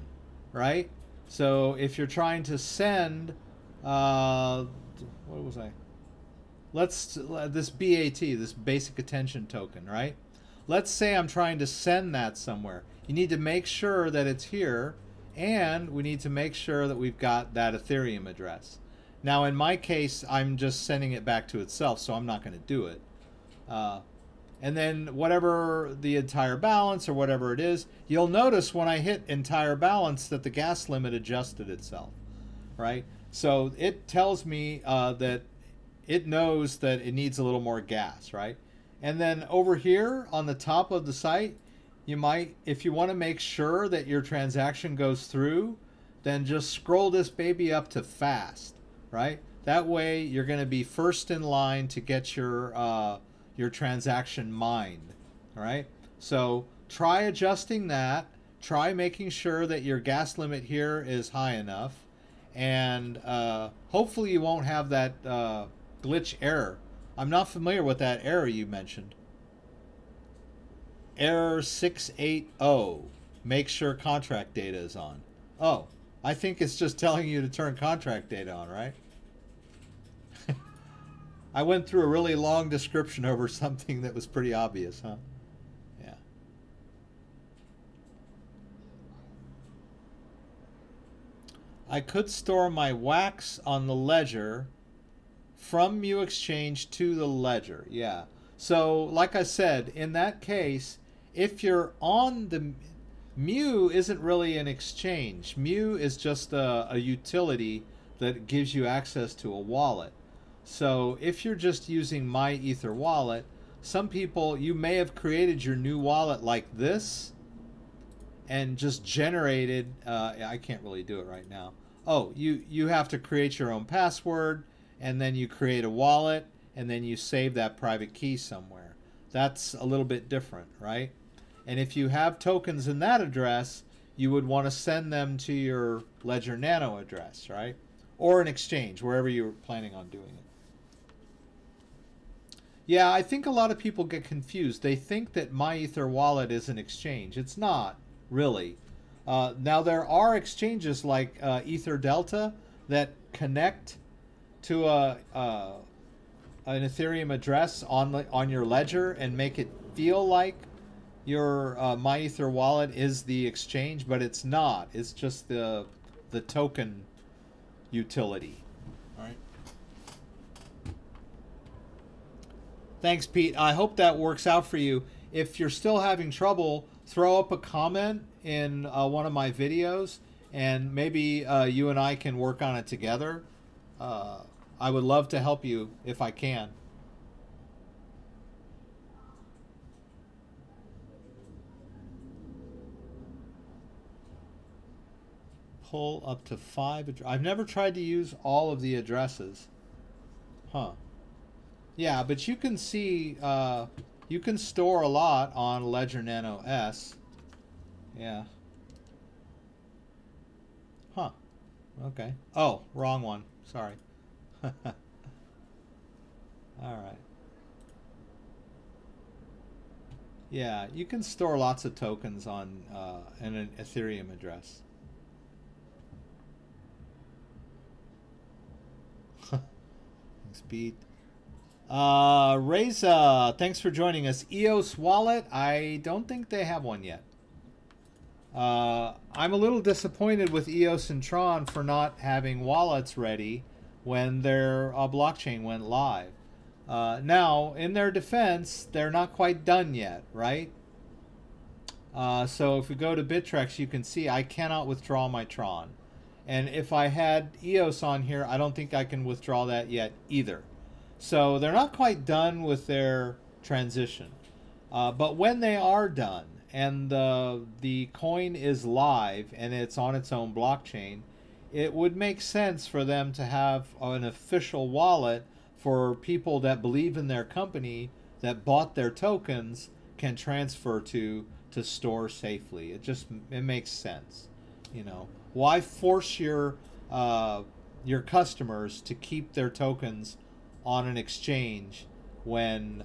right? So if you're trying to send, what was I? This BAT, this basic attention token, right? Let's say I'm trying to send that somewhere. You need to make sure that it's here, and we need to make sure that we've got that Ethereum address. Now in my case, I'm just sending it back to itself, so I'm not going to do it. And then whatever the entire balance or whatever it is, you'll notice when I hit entire balance that the gas limit adjusted itself, right? So it tells me that it knows that it needs a little more gas, right? And then over here on the top of the site, you might, if you want to make sure that your transaction goes through, then just scroll this baby up to fast, right? That way you're going to be first in line to get your transaction mined, all right? So try adjusting that. Try making sure that your gas limit here is high enough, and hopefully you won't have that glitch error. I'm not familiar with that error you mentioned. Error 680. Make sure contract data is on. Oh, I think it's just telling you to turn contract data on, right? I went through a really long description over something that was pretty obvious, huh? Yeah. I could store my wax on the ledger from Mu Exchange to the ledger. Yeah. So, like I said, in that case, if you're on the Mu isn't really an exchange. Mu is just a utility that gives you access to a wallet. So if you're just using My Ether wallet, some people, you may have created your new wallet like this and just generated, I can't really do it right now. Oh, you have to create your own password, and then you create a wallet, and then you save that private key somewhere. That's a little bit different, right? And if you have tokens in that address, you would want to send them to your Ledger Nano address, right? Or an exchange, wherever you're planning on doing it. Yeah, I think a lot of people get confused. They think that My Ether wallet is an exchange. It's not, really. Now, there are exchanges like Ether Delta that connect to an Ethereum address on your ledger and make it feel like your My Ether wallet is the exchange, but it's not. It's just the token utility. All right. Thanks, Pete. I hope that works out for you. if you're still having trouble, throw up a comment in one of my videos, and maybe you and I can work on it together. I would love to help you if I can. Pull up to 5. I've never tried to use all of the addresses. Huh. Yeah, but you can see, you can store a lot on Ledger Nano S. Yeah. Huh. Okay. Oh, wrong one. Sorry. All right. Yeah, you can store lots of tokens on an Ethereum address. Thanks, Pete. Reza, thanks for joining us. EOS wallet, I don't think they have one yet. I'm a little disappointed with EOS and Tron for not having wallets ready when their blockchain went live. Now, in their defense, they're not quite done yet, right? So if we go to Bittrex, you can see I cannot withdraw my Tron. And if I had EOS on here, I don't think I can withdraw that yet either. So they're not quite done with their transition. But when they are done and the coin is live and it's on its own blockchain, it would make sense for them to have an official wallet for people that believe in their company, that bought their tokens, can transfer to store safely. It makes sense, you know. Why force your customers to keep their tokens on an exchange when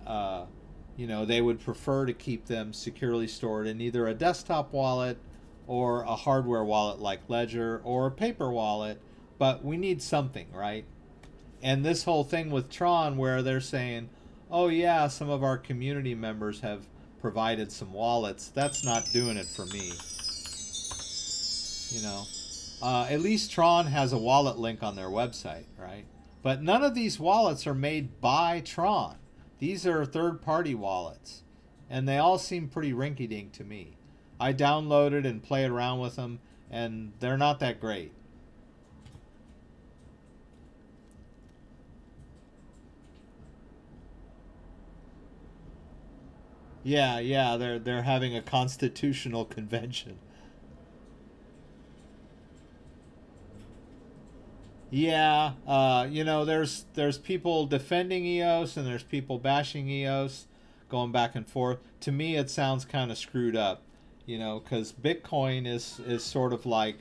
you know, they would prefer to keep them securely stored in either a desktop wallet or a hardware wallet like Ledger or a paper wallet? But we need something, right? And this whole thing with Tron where they're saying, oh yeah, some of our community members have provided some wallets, that's not doing it for me. You know, at least Tron has a wallet link on their website, right? But none of these wallets are made by Tron. These are third-party wallets, and they all seem pretty rinky-dink to me. I downloaded and played around with them, and they're not that great. Yeah, they're having a constitutional convention. Yeah, you know, there's people defending EOS and there's people bashing EOS, going back and forth. To me, it sounds kind of screwed up, you know, because Bitcoin is sort of like,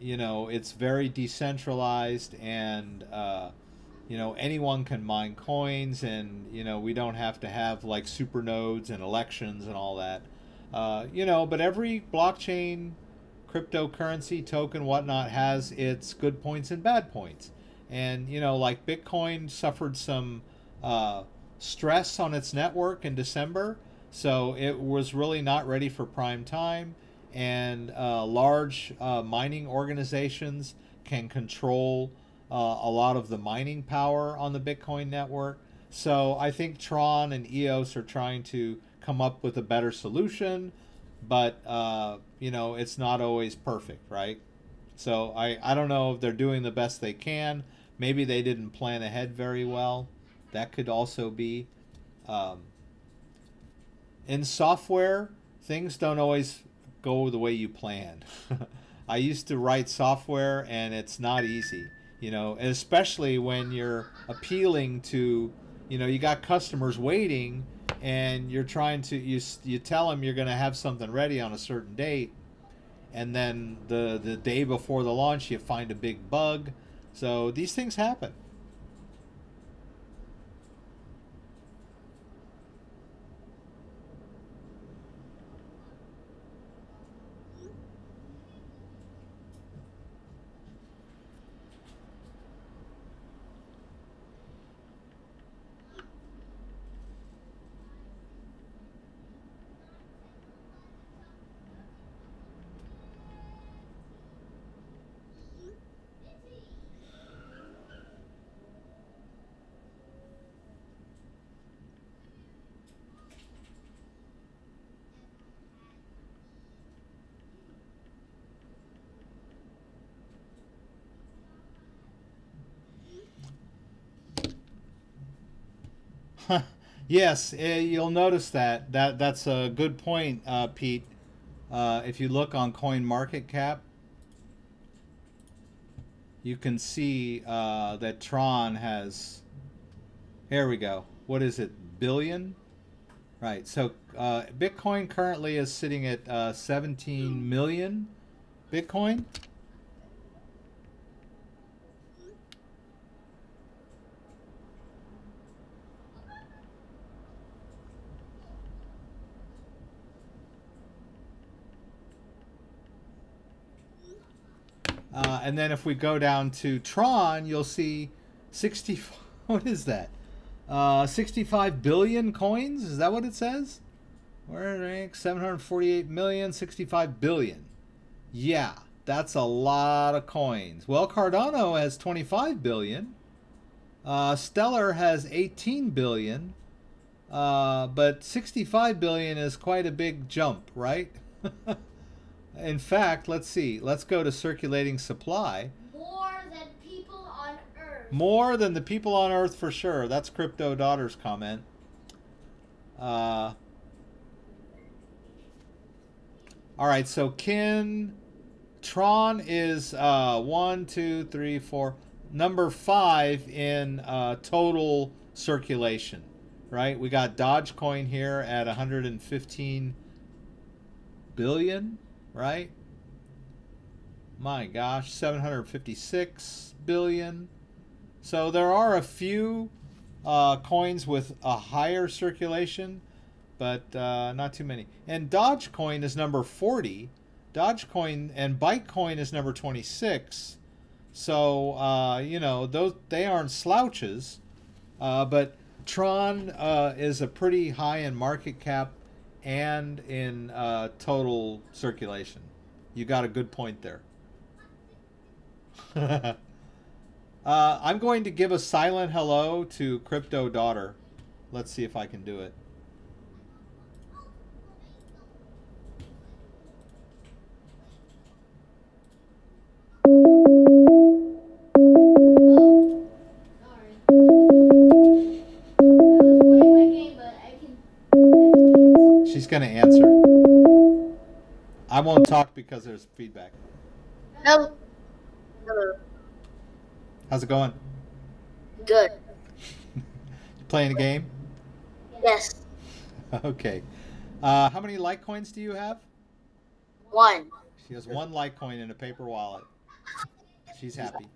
you know, it's very decentralized, and you know, anyone can mine coins, and you know, we don't have to have like super nodes and elections and all that, you know. But every blockchain, cryptocurrency, token, whatnot, has its good points and bad points. And you know, like Bitcoin suffered some stress on its network in December, so it was really not ready for prime time. And large mining organizations can control a lot of the mining power on the Bitcoin network. So I think Tron and EOS are trying to come up with a better solution, but you know, it's not always perfect, right? So I don't know if they're doing the best they can. Maybe they didn't plan ahead very well. That could also be. In software, things don't always go the way you planned. I used to write software, and it's not easy, you know, especially when you're appealing to, you know, you got customers waiting, and you're trying to, you tell them you're going to have something ready on a certain date, and then the day before the launch you find a big bug. So these things happen. Yes, you'll notice that's a good point, Pete. If you look on CoinMarketCap, you can see that Tron has, here we go, what is it, billion? Right, so Bitcoin currently is sitting at 17 million Bitcoin. And then if we go down to Tron, you'll see 60, what is that? 65 billion coins? Is that what it says? Where rank 748 million, 65 billion. Yeah, that's a lot of coins. Well, Cardano has 25 billion. Stellar has 18 billion. But 65 billion is quite a big jump, right? In fact, let's see. Let's go to circulating supply. More than people on Earth. More than the people on Earth for sure. That's CryptoDad's comment. All right, so Tron is 1, 2, 3, 4, number 5 in total circulation, right? We got Dogecoin here at 115 billion, right? My gosh, 756 billion. So there are a few coins with a higher circulation, but not too many. And Dogecoin is number 40. Dogecoin and Bytecoin is number 26. So, you know, they aren't slouches. But Tron is a pretty high in market cap and in total circulation. You got a good point there. I'm going to give a silent hello to CryptoDad. Let's see if I can do it. She's going to answer. I won't talk because there's feedback. No. Hello. How's it going? Good. Playing a game? Yes. Okay. How many Litecoins do you have? 1. She has 1 Litecoin in a paper wallet. She's happy.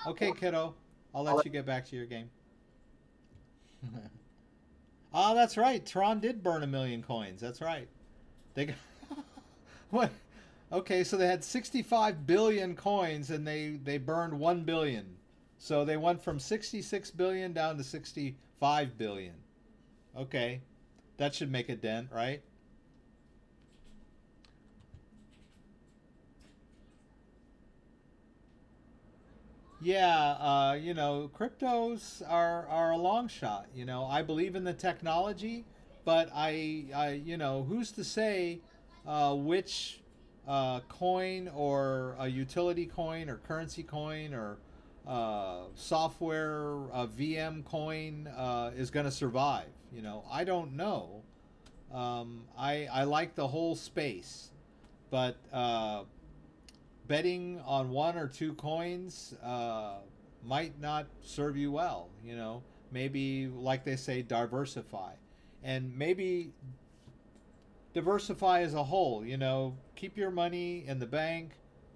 Okay, kiddo. I'll let you get back to your game. Ah, that's right. Tron did burn 1 million coins. That's right. They got what? Okay, so they had 65 billion coins and they burned 1 billion. So they went from 66 billion down to 65 billion. Okay. That should make a dent, right? Yeah, you know, cryptos are a long shot. You know, I believe in the technology, but you know, who's to say which coin or a utility coin or currency coin or software VM coin is going to survive? You know, I don't know. I like the whole space, but betting on 1 or 2 coins might not serve you well. You know, maybe, like they say, diversify, and maybe diversify as a whole. You know, keep your money in the bank,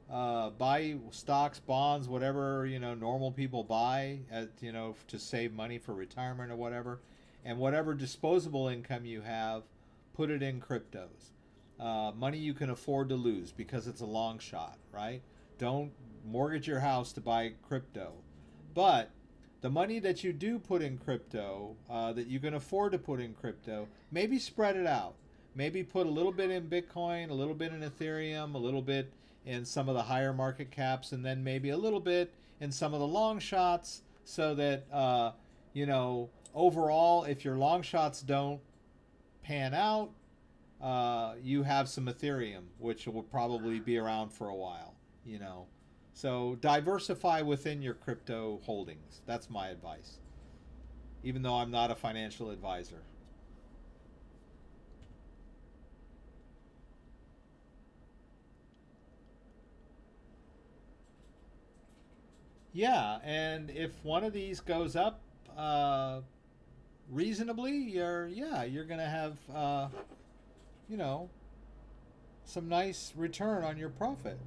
buy stocks, bonds, whatever, you know, normal people buy, you know, to save money for retirement or whatever, and whatever disposable income you have, put it in cryptos. Money you can afford to lose because it's a long shot, right? Don't mortgage your house to buy crypto. But the money that you do put in crypto, that you can afford to put in crypto, maybe spread it out. Maybe put a little bit in Bitcoin, a little bit in Ethereum, a little bit in some of the higher market caps, and then maybe a little bit in some of the long shots, so that, you know, overall, if your long shots don't pan out, you have some Ethereum, which will probably be around for a while, you know. So diversify within your crypto holdings. That's my advice. even though I'm not a financial advisor. Yeah, and if one of these goes up reasonably, you're gonna have you know, some nice return on your profit.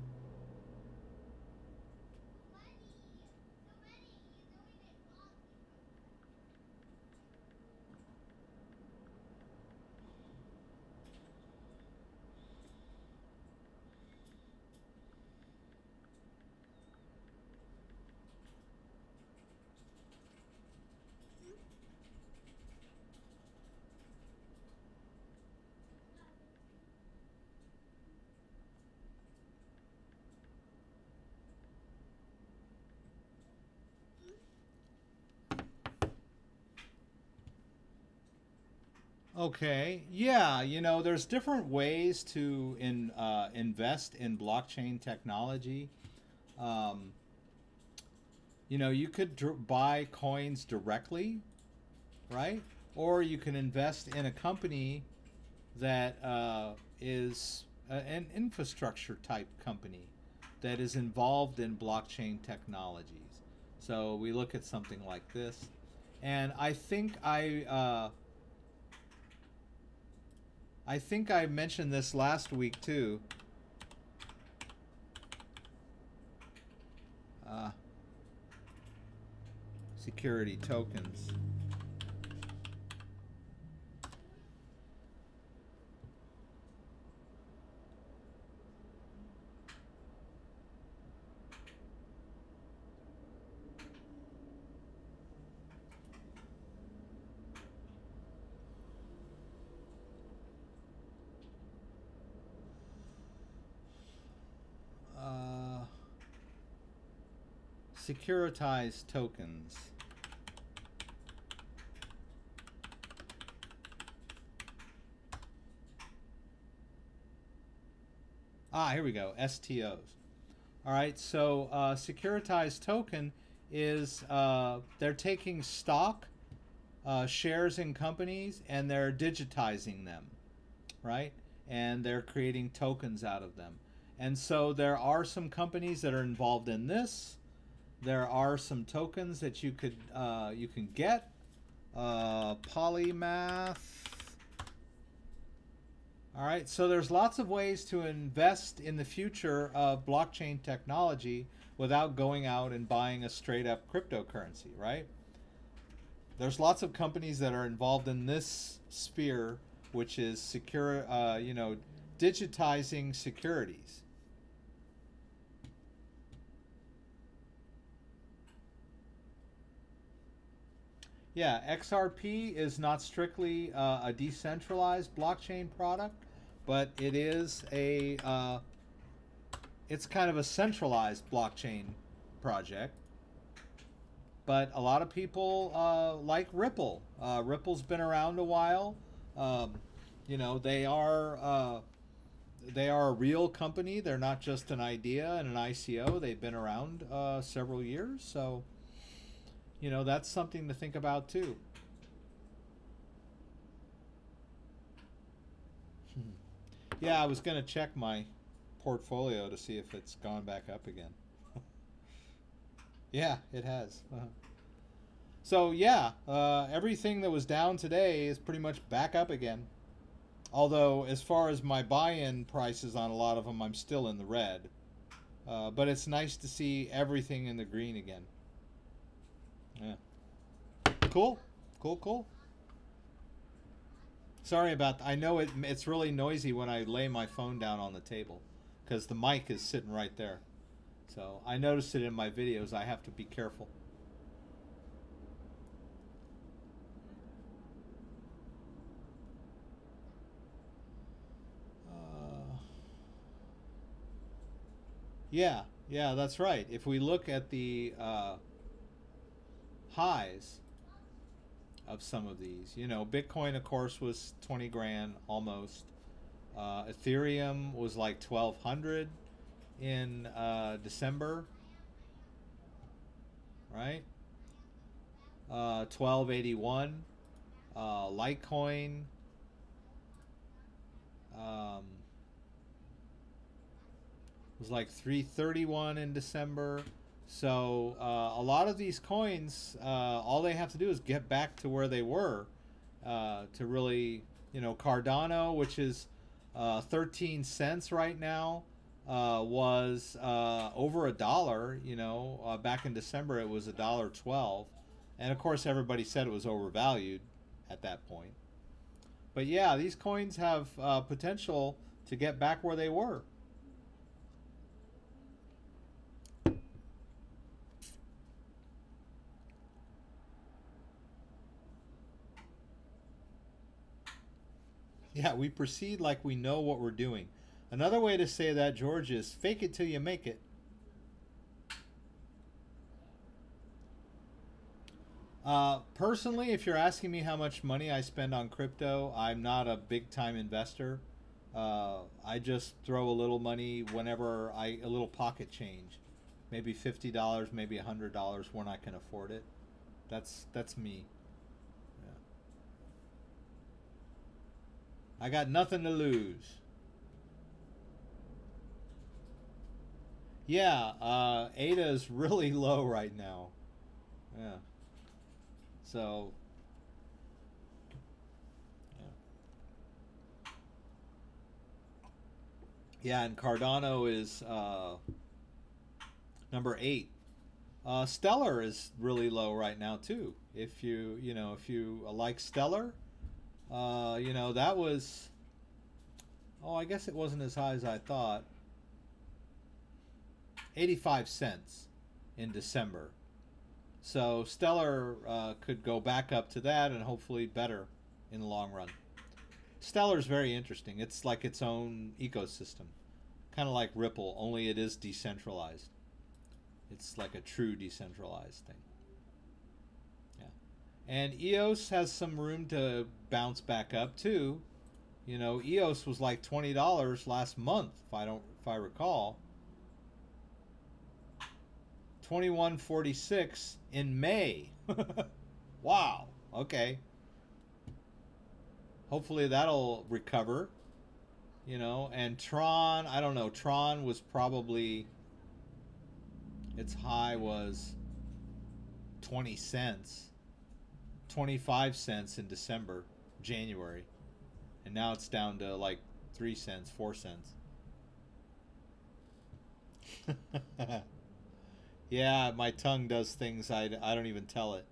Okay, yeah, there's different ways to invest in blockchain technology. Um, you could buy coins directly, right? Or you can invest in a company that is an infrastructure type company that is involved in blockchain technologies. So we look at something like this, and I think I mentioned this last week too. Security tokens. Securitized tokens. Here we go. STOs. All right, so securitized token is they're taking stock shares in companies and they're digitizing them, right? And they're creating tokens out of them. And so there are some companies that are involved in this. There are some tokens that you can get. Polymath. All right, so there's lots of ways to invest in the future of blockchain technology without going out and buying a straight up cryptocurrency, right? There's lots of companies that are involved in this sphere, which is secure, digitizing securities. Yeah, XRP is not strictly a decentralized blockchain product, but it is it's kind of a centralized blockchain project. But a lot of people like Ripple. Ripple's been around a while. They are a real company. They're not just an idea and an ICO. They've been around several years, so that's something to think about too. Yeah, I was going to check my portfolio to see if it's gone back up again. Yeah, it has. So yeah, everything that was down today is pretty much back up again. Although, as far as my buy-in prices on a lot of them, I'm still in the red. But it's nice to see everything in the green again. Yeah. Cool. Cool. Sorry about that. I know it's really noisy when I lay my phone down on the table because the mic is sitting right there. So I noticed it in my videos. I have to be careful. Yeah, that's right. If we look at the highs of some of these, Bitcoin, of course, was 20 grand almost. Ethereum was like 1,200 in December, right? 1281. Litecoin, was like 331 in December. So a lot of these coins, all they have to do is get back to where they were to really, you know, Cardano, which is 13 cents right now, was over $1. You know, back in December it was $1.12, and of course everybody said it was overvalued at that point. But yeah, these coins have potential to get back where they were. Yeah, we proceed like we know what we're doing. Another way to say that, George, is fake it till you make it. Personally, if you're asking me how much money I spend on crypto, I'm not a big time investor. I just throw a little money whenever a little pocket change, maybe $50, maybe $100 when I can afford it. That's me. Yeah. I got nothing to lose. Yeah, ADA is really low right now. Yeah. So, yeah, and Cardano is number 8. Stellar is really low right now too. If you like Stellar, you know, that was, oh, I guess it wasn't as high as I thought. 85 cents in December. So Stellar could go back up to that and hopefully better in the long run. Stellar is very interesting. It's like its own ecosystem. Kind of like Ripple, only it is decentralized. It's like a true decentralized thing. Yeah. And EOS has some room to bounce back up too. You know, EOS was like $20 last month, if I recall. 21.46 in May. Wow. Okay. Hopefully that'll recover. You know, and Tron, I don't know. Tron was probably, its high was 20 cents. 25 cents in December, January. And now it's down to like 3 cents, 4 cents. Yeah, my tongue does things I don't even tell it.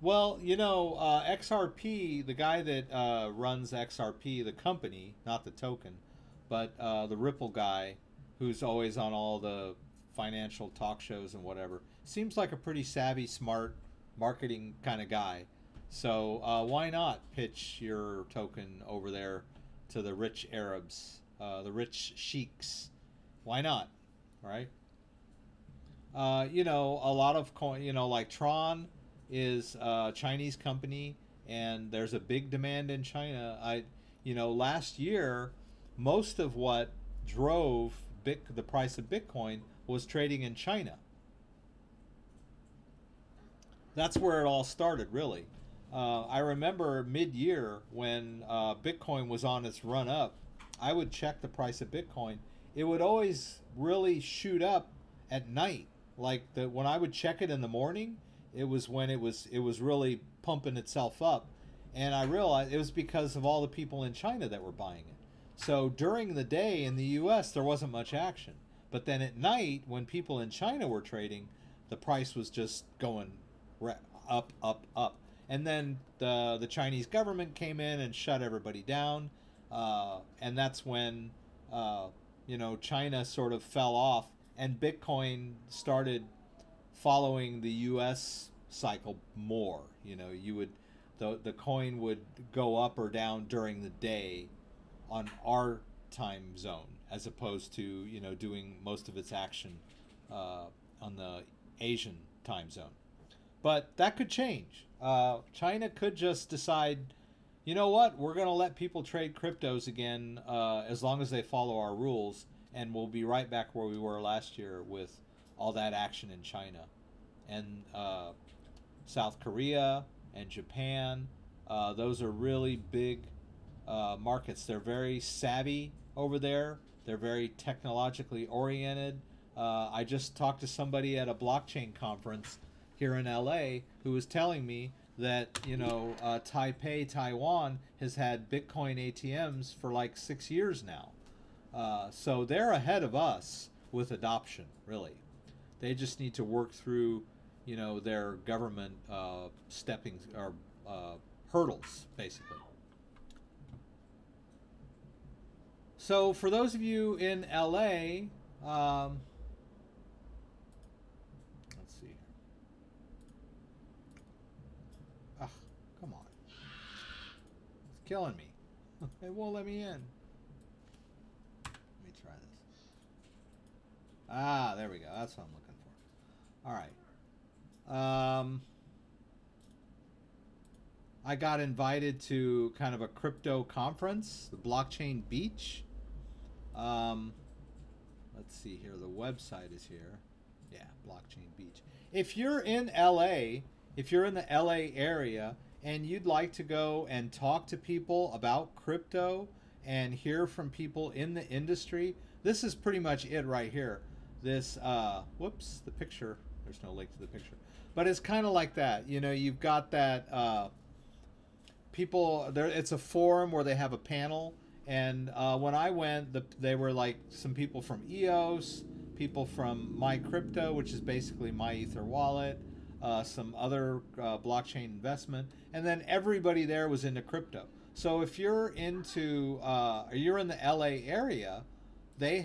Well, you know, XRP, the guy that runs XRP, the company, not the token, but the Ripple guy, who's always on all the financial talk shows and whatever, seems like a pretty savvy, smart marketing kind of guy. So why not pitch your token over there to the rich Arabs, the rich sheiks? Why not, right? You know, a lot of coin, you know, like Tron is a Chinese company, and there's a big demand in China. You know, last year, most of what drove the price of Bitcoin was trading in China. That's where it all started, really. I remember mid-year when Bitcoin was on its run up, I would check the price of Bitcoin. It would always really shoot up at night. Like when I would check it in the morning, it was when it was really pumping itself up. And I realized it was because of all the people in China that were buying it. So during the day in the US, there wasn't much action. But then at night, when people in China were trading, the price was just going up, up, up. And then the Chinese government came in and shut everybody down. And that's when, you know, China sort of fell off and Bitcoin started following the US cycle more. You know, the coin would go up or down during the day on our time zone, as opposed to, you know, doing most of its action on the Asian time zone. But that could change. China could just decide, you know what, we're going to let people trade cryptos again as long as they follow our rules. and we'll be right back where we were last year with all that action in China and South Korea and Japan. Those are really big markets. They're very savvy over there. They're very technologically oriented. I just talked to somebody at a blockchain conference here in LA who was telling me that, Taipei, Taiwan has had Bitcoin ATMs for like 6 years now. So they're ahead of us with adoption, really. They just need to work through, their government stepping or hurdles, basically. So for those of you in LA, let's see here. Ah, come on. It's killing me. It won't let me in. Let me try this. Ah, there we go. That's what I'm looking for. All right. I got invited to kind of a crypto conference, the Blockchain Beach. Let's see here. The website is here. Yeah, Blockchain Beach. If you're in LA, if you're in the LA area and you'd like to go and talk to people about crypto and hear from people in the industry, this is pretty much it right here. This, whoops, the picture. There's no link to the picture. But it's kind of like that. You've got that people there. It's a forum where they have a panel. And when I went, they were like some people from EOS, people from My Crypto, which is basically My Ether wallet, some other blockchain investment, and then everybody there was into crypto. So if you're into, or you're in the LA area, they're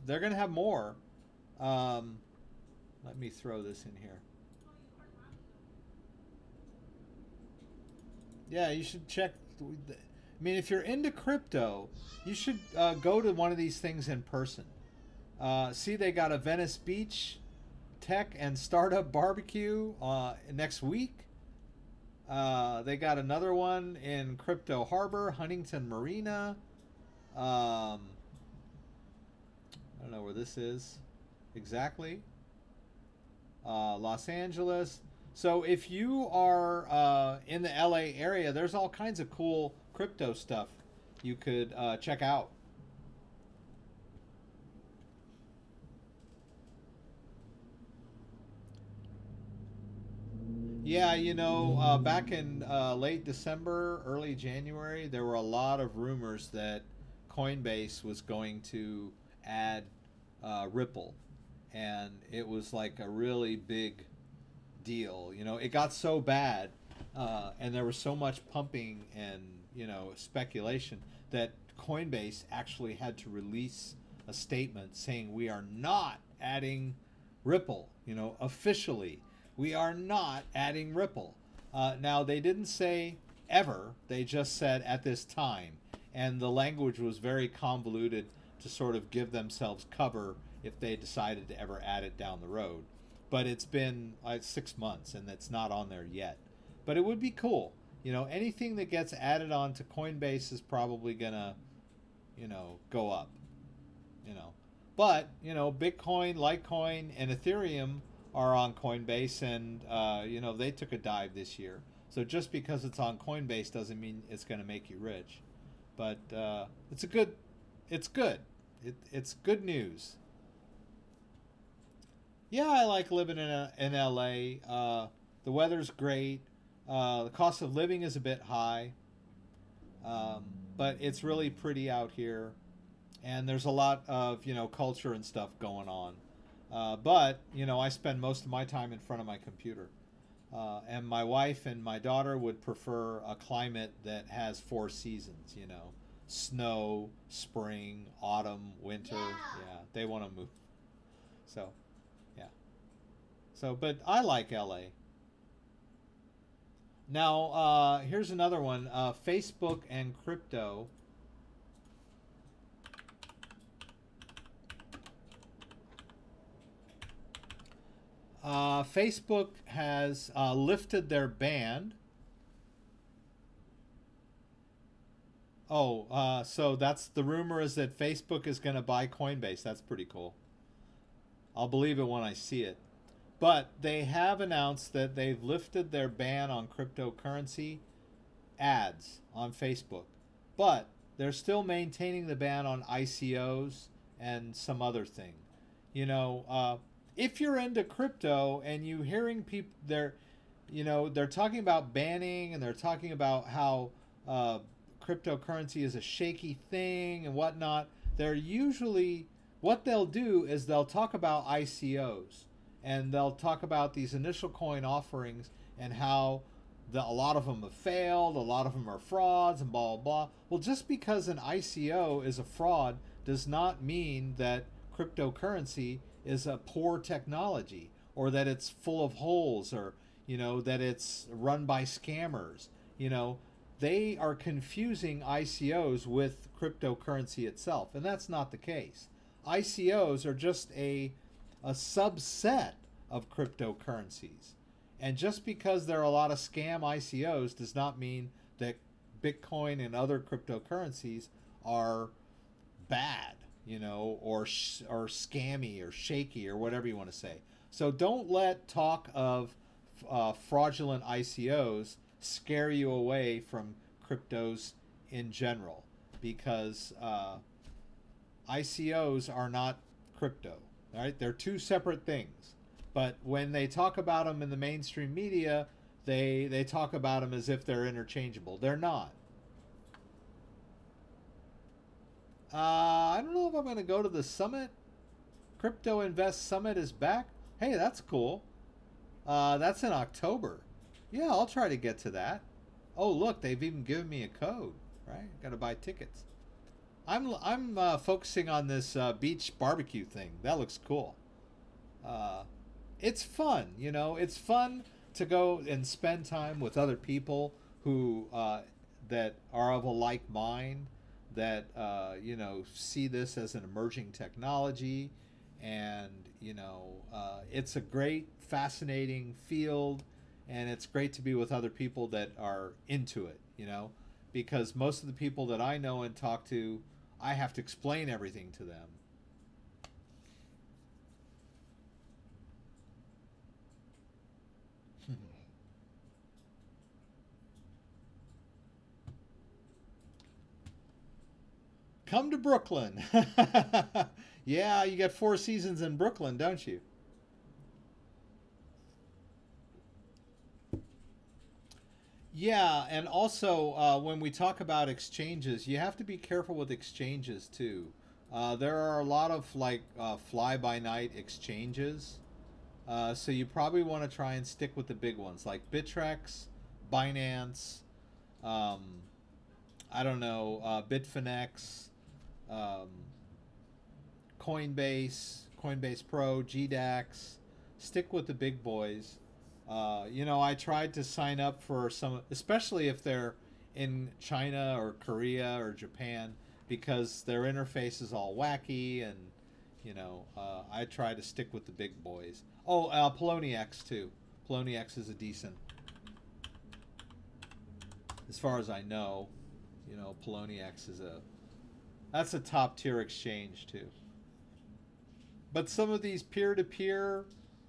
going to have more. Let me throw this in here. Yeah, you should check. I mean, if you're into crypto, you should go to one of these things in person. See, they got a Venice Beach Tech and Startup Barbecue next week. They got another one in Crypto Harbor, Huntington Marina. I don't know where this is exactly. Los Angeles. So if you are in the LA area, there's all kinds of cool crypto stuff you could check out. Yeah, back in late December, early January, there were a lot of rumors that Coinbase was going to add Ripple. And it was like a really big deal. It got so bad and there was so much pumping and, speculation that Coinbase actually had to release a statement saying we are not adding Ripple, officially. We are not adding Ripple. Now, they didn't say ever. They just said at this time. And the language was very convoluted to sort of give themselves cover if they decided to ever add it down the road. But it's been 6 months and it's not on there yet. But it would be cool. Anything that gets added on to Coinbase is probably gonna, go up. But, Bitcoin, Litecoin, and Ethereum are on Coinbase, and they took a dive this year. So just because it's on Coinbase doesn't mean it's going to make you rich. But it's good. It's good news. Yeah, I like living in LA. The weather's great. The cost of living is a bit high, but it's really pretty out here, and there's a lot of culture and stuff going on. But I spend most of my time in front of my computer, and my wife and my daughter would prefer a climate that has 4 seasons. Snow, spring, autumn, winter. Yeah, they want to move. So, yeah. So, but I like LA. Now, here's another one. Facebook and crypto. Facebook has lifted their ban. Oh, so that's the rumor is that Facebook is going to buy Coinbase. That's pretty cool. I'll believe it when I see it. But they have announced that they've lifted their ban on cryptocurrency ads on Facebook. But they're still maintaining the ban on ICOs and some other thing. You know, if you're into crypto and you hearing people, they're talking about banning and they're talking about how cryptocurrency is a shaky thing and whatnot. They're usually, what they'll do is they'll talk about ICOs and they'll talk about these initial coin offerings and how a lot of them have failed, a lot of them are frauds and blah, blah, blah. Well, just because an ICO is a fraud does not mean that cryptocurrency is a poor technology or that it's full of holes or, that it's run by scammers. They are confusing ICOs with cryptocurrency itself, and that's not the case. ICOs are just a subset of cryptocurrencies. And just because there are a lot of scam ICOs does not mean that Bitcoin and other cryptocurrencies are bad, or scammy or shaky or whatever you want to say. So don't let talk of fraudulent ICOs scare you away from cryptos in general, because ICOs are not crypto. All right, they're two separate things. But when they talk about them in the mainstream media, they talk about them as if they're interchangeable. They're not. I don't know if I'm going to go to the summit. Crypto Invest Summit is back. Hey, that's cool. That's in October. Yeah, I'll try to get to that. Oh, look, they've even given me a code, right? Got to buy tickets. I'm focusing on this beach barbecue thing. That looks cool. It's fun, It's fun to go and spend time with other people who that are of a like mind, that see this as an emerging technology, and it's a great, fascinating field, and it's great to be with other people that are into it, because most of the people that I know and talk to, I have to explain everything to them. Come to Brooklyn. Yeah, you got 4 seasons in Brooklyn, don't you? Yeah, and also when we talk about exchanges, you have to be careful with exchanges too. There are a lot of fly-by-night exchanges, so you probably want to try and stick with the big ones like Bittrex, Binance, I don't know, Bitfinex, Coinbase Pro, GDAX. Stick with the big boys. I tried to sign up for some, especially if they're in China or Korea or Japan, because their interface is all wacky, and I try to stick with the big boys. Oh, Poloniex too. Poloniex is a decent, as far as I know. Poloniex is that's a top tier exchange too. But some of these peer-to-peer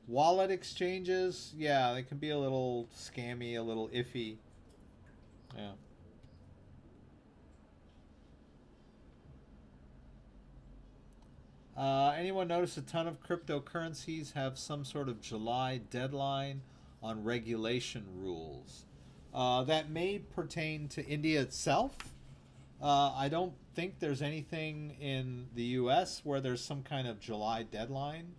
wallet exchanges, yeah, they can be a little scammy, a little iffy. Yeah. Anyone notice a ton of cryptocurrencies have some sort of July deadline on regulation rules? That may pertain to India itself. I don't think there's anything in the US where there's some kind of July deadline.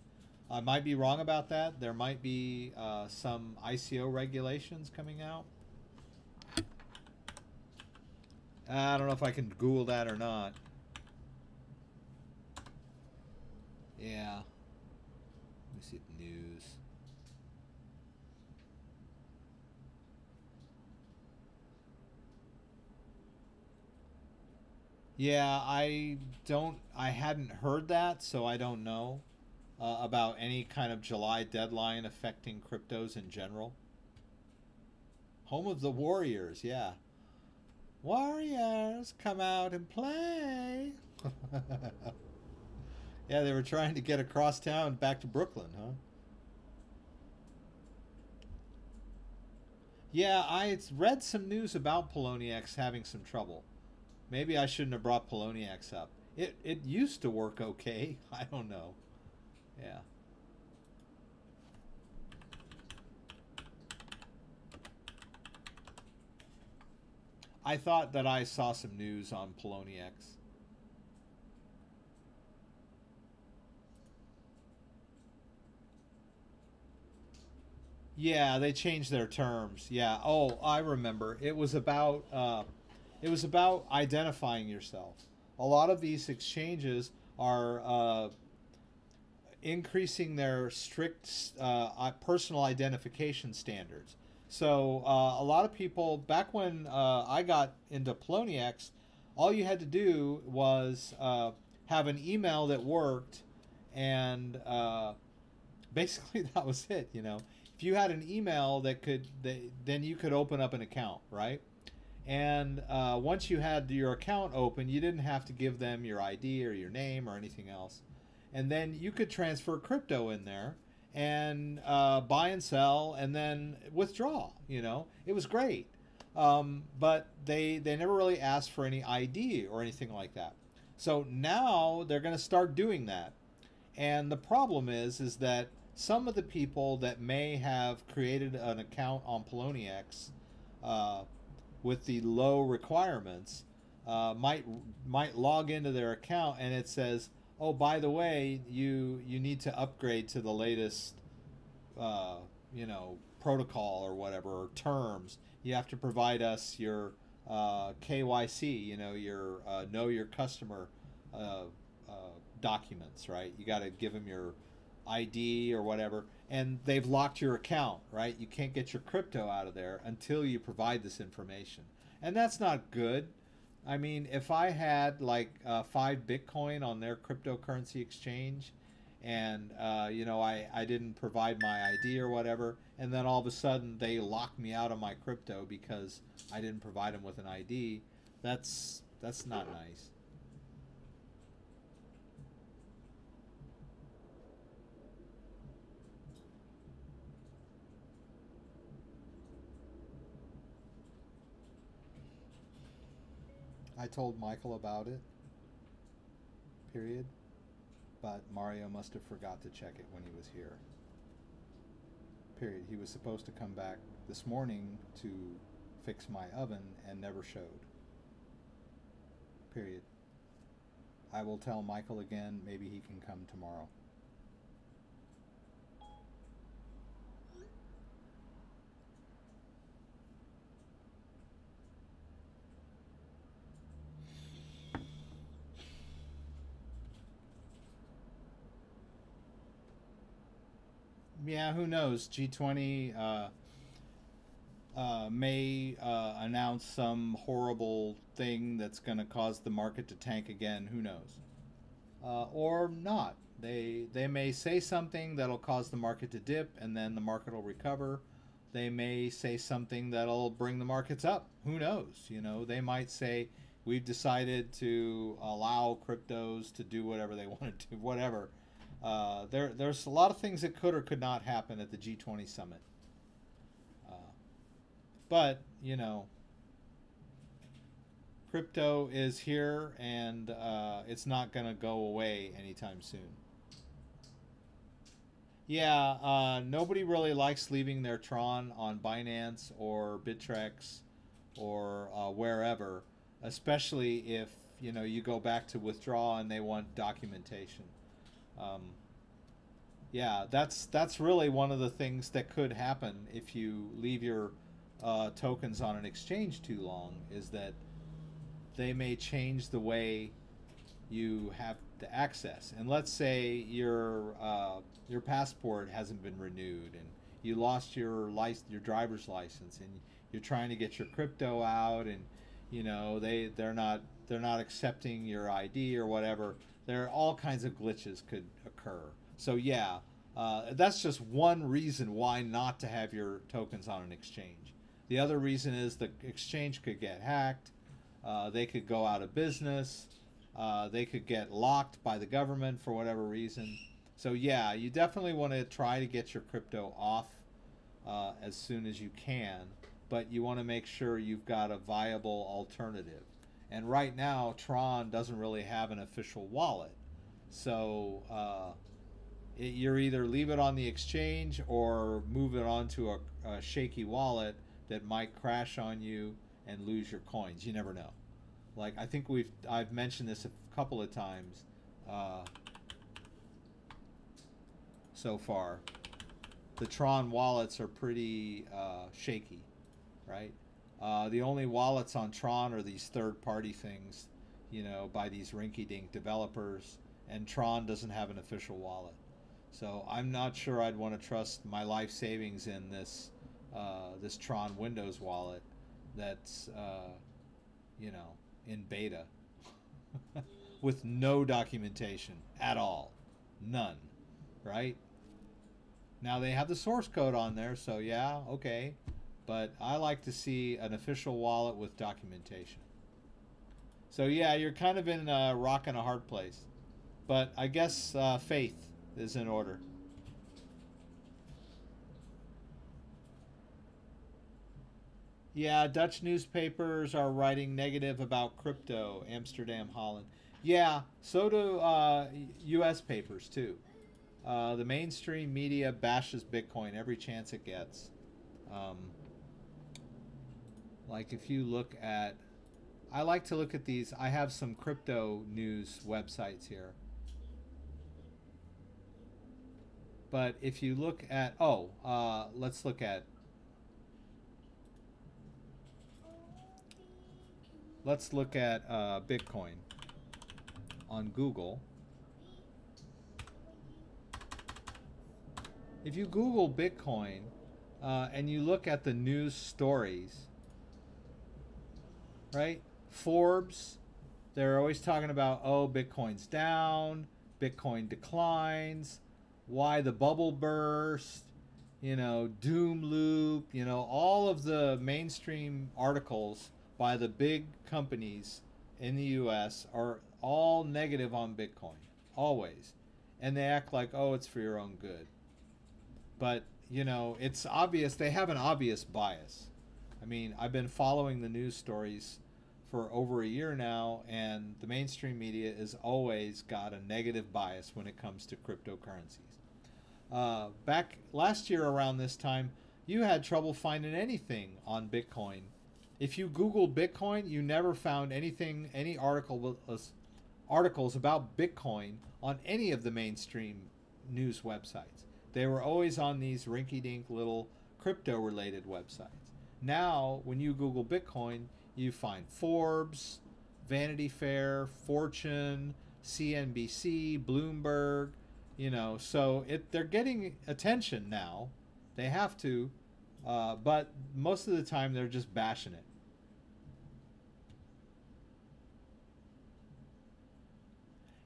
I might be wrong about that. There might be some ICO regulations coming out. I don't know if I can Google that or not. Yeah. Let me see the news. Yeah, I hadn't heard that, so I don't know about any kind of July deadline affecting cryptos in general. Home of the Warriors, yeah. Warriors, come out and play. Yeah, they were trying to get across town back to Brooklyn, huh? Yeah, I read some news about Poloniex having some trouble. Maybe I shouldn't have brought Poloniex up. It used to work okay. I don't know. Yeah. I thought that I saw some news on Poloniex. Yeah, they changed their terms. Yeah. Oh, I remember. It was about identifying yourself. A lot of these exchanges are increasing their strict personal identification standards. So a lot of people, back when I got into Poloniex, all you had to do was have an email that worked, and basically that was it. You know, if you had an email that then you could open up an account, right? And once you had your account open, you didn't have to give them your ID or your name or anything else. And then you could transfer crypto in there and buy and sell and then withdraw. You know, it was great. But they never really asked for any ID or anything like that. So now they're going to start doing that. And the problem is that some of the people that may have created an account on Poloniex with the low requirements might log into their account and it says, oh, by the way, you need to upgrade to the latest protocol or whatever, or terms. You have to provide us your KYC, your know your customer documents, right? You got to give them your ID or whatever, and they've locked your account, right? You can't get your crypto out of there until you provide this information, and that's not good. I mean, if I had like 5 Bitcoin on their cryptocurrency exchange, and I didn't provide my ID or whatever, and then all of a sudden they lock me out of my crypto because I didn't provide them with an ID, that's not nice. I told Michael about it, period. But Mario must have forgot to check it when he was here. Period. He was supposed to come back this morning to fix my oven and never showed. Period. I will tell Michael again, maybe he can come tomorrow. Yeah, who knows? G20 may announce some horrible thing that's going to cause the market to tank again. Who knows? Or not. They may say something that'll cause the market to dip, and then the market will recover. They may say something that'll bring the markets up. Who knows? They might say, we've decided to allow cryptos to do whatever they want to do, whatever. There's a lot of things that could or could not happen at the G20 summit. But, crypto is here, and it's not going to go away anytime soon. Yeah, nobody really likes leaving their Tron on Binance or Bittrex or wherever, especially if, you go back to withdraw and they want documentation. Yeah, that's really one of the things that could happen if you leave your tokens on an exchange too long, is that they may change the way you have to access. And let's say your passport hasn't been renewed, and you lost your driver's license, and you're trying to get your crypto out, and they're not accepting your ID or whatever. There are all kinds of glitches could occur. So yeah, that's just one reason why not to have your tokens on an exchange. The other reason is the exchange could get hacked, They could go out of business. They could get locked by the government for whatever reason. So yeah, you definitely want to try to get your crypto off as soon as you can, but you want to make sure you've got a viable alternative. And right now, Tron doesn't really have an official wallet. So you're either leave it on the exchange or move it onto a shaky wallet that might crash on you and lose your coins. You never know. Like, I think I've mentioned this a couple of times so far. The Tron wallets are pretty shaky, right? The only wallets on Tron are these third-party things, you know, by these rinky-dink developers, and Tron doesn't have an official wallet. So I'm not sure I'd want to trust my life savings in this this Tron Windows wallet that's you know, in beta with no documentation at all, none, right? Now they have the source code on there, so yeah, okay, but I like to see an official wallet with documentation. So yeah, you're kind of in a rock and a hard place, but I guess faith is in order. Yeah, Dutch newspapers are writing negative about crypto, Amsterdam, Holland. Yeah, so do U.S. papers too. The mainstream media bashes Bitcoin every chance it gets. Like if you look at, I like to look at these. I have some crypto news websites here. But if you look at, let's look at, Bitcoin on Google. If you Google Bitcoin and you look at the news stories, right? Forbes, they're always talking about, oh, Bitcoin's down, Bitcoin declines, why the bubble burst, you know, doom loop, you know, all of the mainstream articles by the big companies in the US are all negative on Bitcoin, always. And they act like, oh, it's for your own good. But, you know, it's obvious, they have an obvious bias. I mean, I've been following the news stories for over a year now, and the mainstream media has always got a negative bias when it comes to cryptocurrencies. Back last year around this time, you had trouble finding anything on Bitcoin. If you Googled Bitcoin, you never found anything, any articles about Bitcoin on any of the mainstream news websites. They were always on these rinky-dink little crypto-related websites. Now, when you Google Bitcoin, you find Forbes, Vanity Fair, Fortune, CNBC, Bloomberg, you know, so they're getting attention now. They have to, but most of the time they're just bashing it.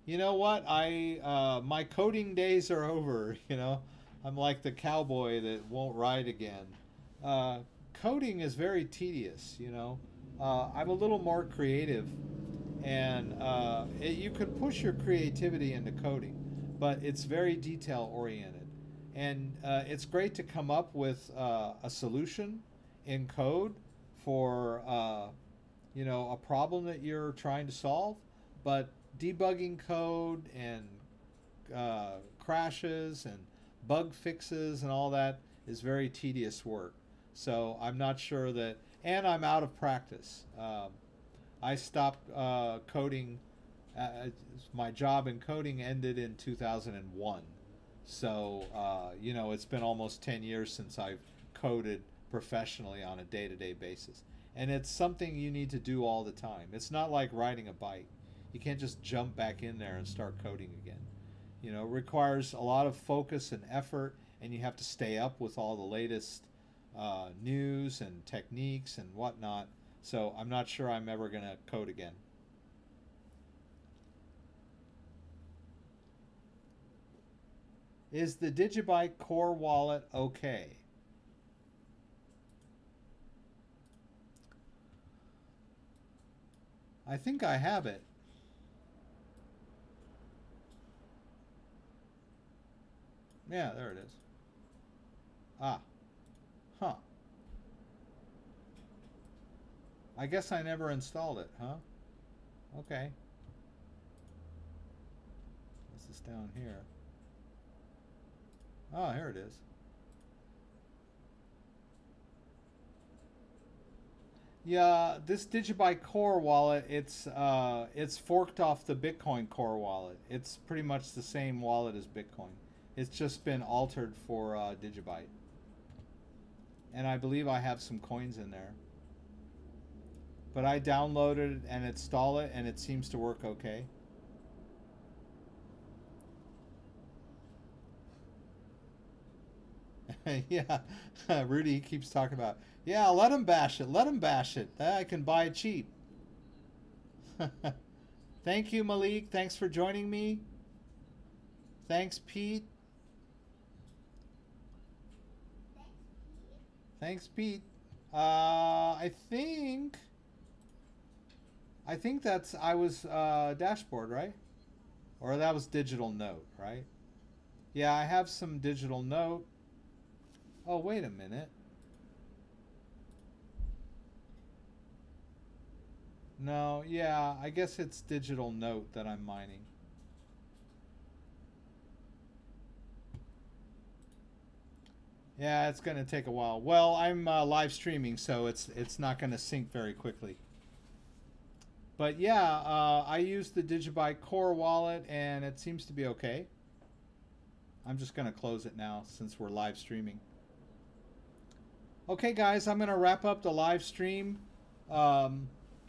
You know what? My coding days are over, you know. I'm like the cowboy that won't ride again. Coding is very tedious, you know. I'm a little more creative, and you can push your creativity into coding, but it's very detail oriented. And it's great to come up with a solution in code for, you know, a problem that you're trying to solve, but debugging code and crashes and bug fixes and all that is very tedious work. So I'm not sure that, and I'm out of practice. I stopped coding. My job in coding ended in 2001. So, you know, it's been almost 10 years since I've coded professionally on a day-to-day basis. And it's something you need to do all the time. It's not like riding a bike. You can't just jump back in there and start coding again. You know, it requires a lot of focus and effort, and you have to stay up with all the latest news and techniques and whatnot. So I'm not sure I'm ever going to code again. Is the Digibyte Core wallet okay? I think I have it. Yeah, there it is. Ah. Huh. I guess I never installed it, huh? Okay. This is down here. Oh, here it is. Yeah, this Digibyte Core wallet, it's forked off the Bitcoin Core wallet. It's pretty much the same wallet as Bitcoin. It's just been altered for Digibyte. And I believe I have some coins in there. But I downloaded and installed it, and it seems to work okay. Yeah, Rudy keeps talking about, yeah, let him bash it. Let him bash it. I can buy it cheap. Thank you, Malik. Thanks for joining me. Thanks, Pete. Thanks, Pete. I think that's, I was dashboard, right? Or that was digital note, right? Yeah, I have some digital note. Oh, wait a minute. No, yeah, I guess it's digital note that I'm mining. Yeah, it's going to take a while. Well, I'm live streaming, so it's not going to sync very quickly. But yeah, I use the Digibyte Core wallet, and it seems to be okay. I'm just going to close it now since we're live streaming. Okay, guys, I'm going to wrap up the live stream.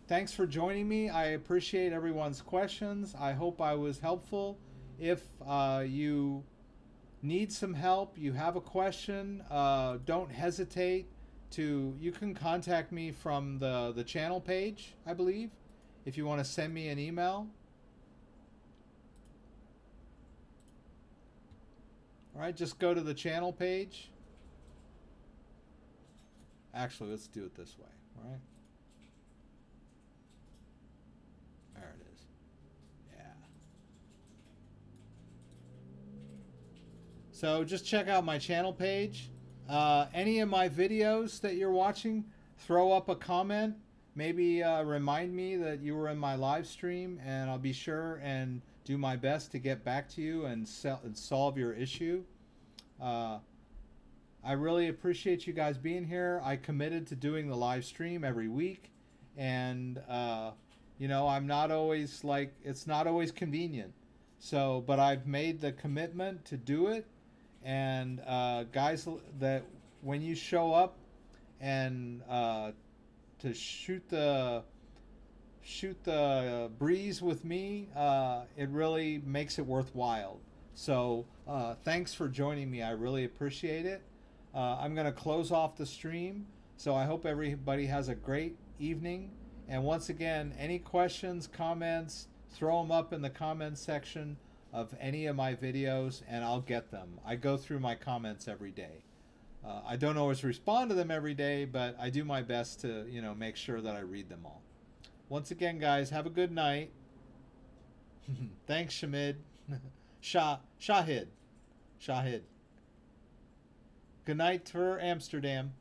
Thanks for joining me. I appreciate everyone's questions. I hope I was helpful. If you need some help, you have a question, don't hesitate to, you can contact me from the channel page, I believe, if you want to send me an email. All right, just go to the channel page. Actually, let's do it this way, all right? There it is. Yeah. So just check out my channel page. Any of my videos that you're watching, throw up a comment. Maybe remind me that you were in my live stream, and I'll be sure and do my best to get back to you and solve your issue. I really appreciate you guys being here. I committed to doing the live stream every week, and you know, I'm not always like, it's not always convenient. So, but I've made the commitment to do it. And guys, that when you show up and to shoot the breeze with me, it really makes it worthwhile. So thanks for joining me. I really appreciate it. I'm going to close off the stream. So I hope everybody has a great evening. And once again, any questions, comments, throw them up in the comments section of any of my videos, and I'll get them. I go through my comments every day. I don't always respond to them every day, but I do my best to, you know, make sure that I read them all. Once again, guys, have a good night. Thanks, Shamid. Shahid. Good night for Amsterdam.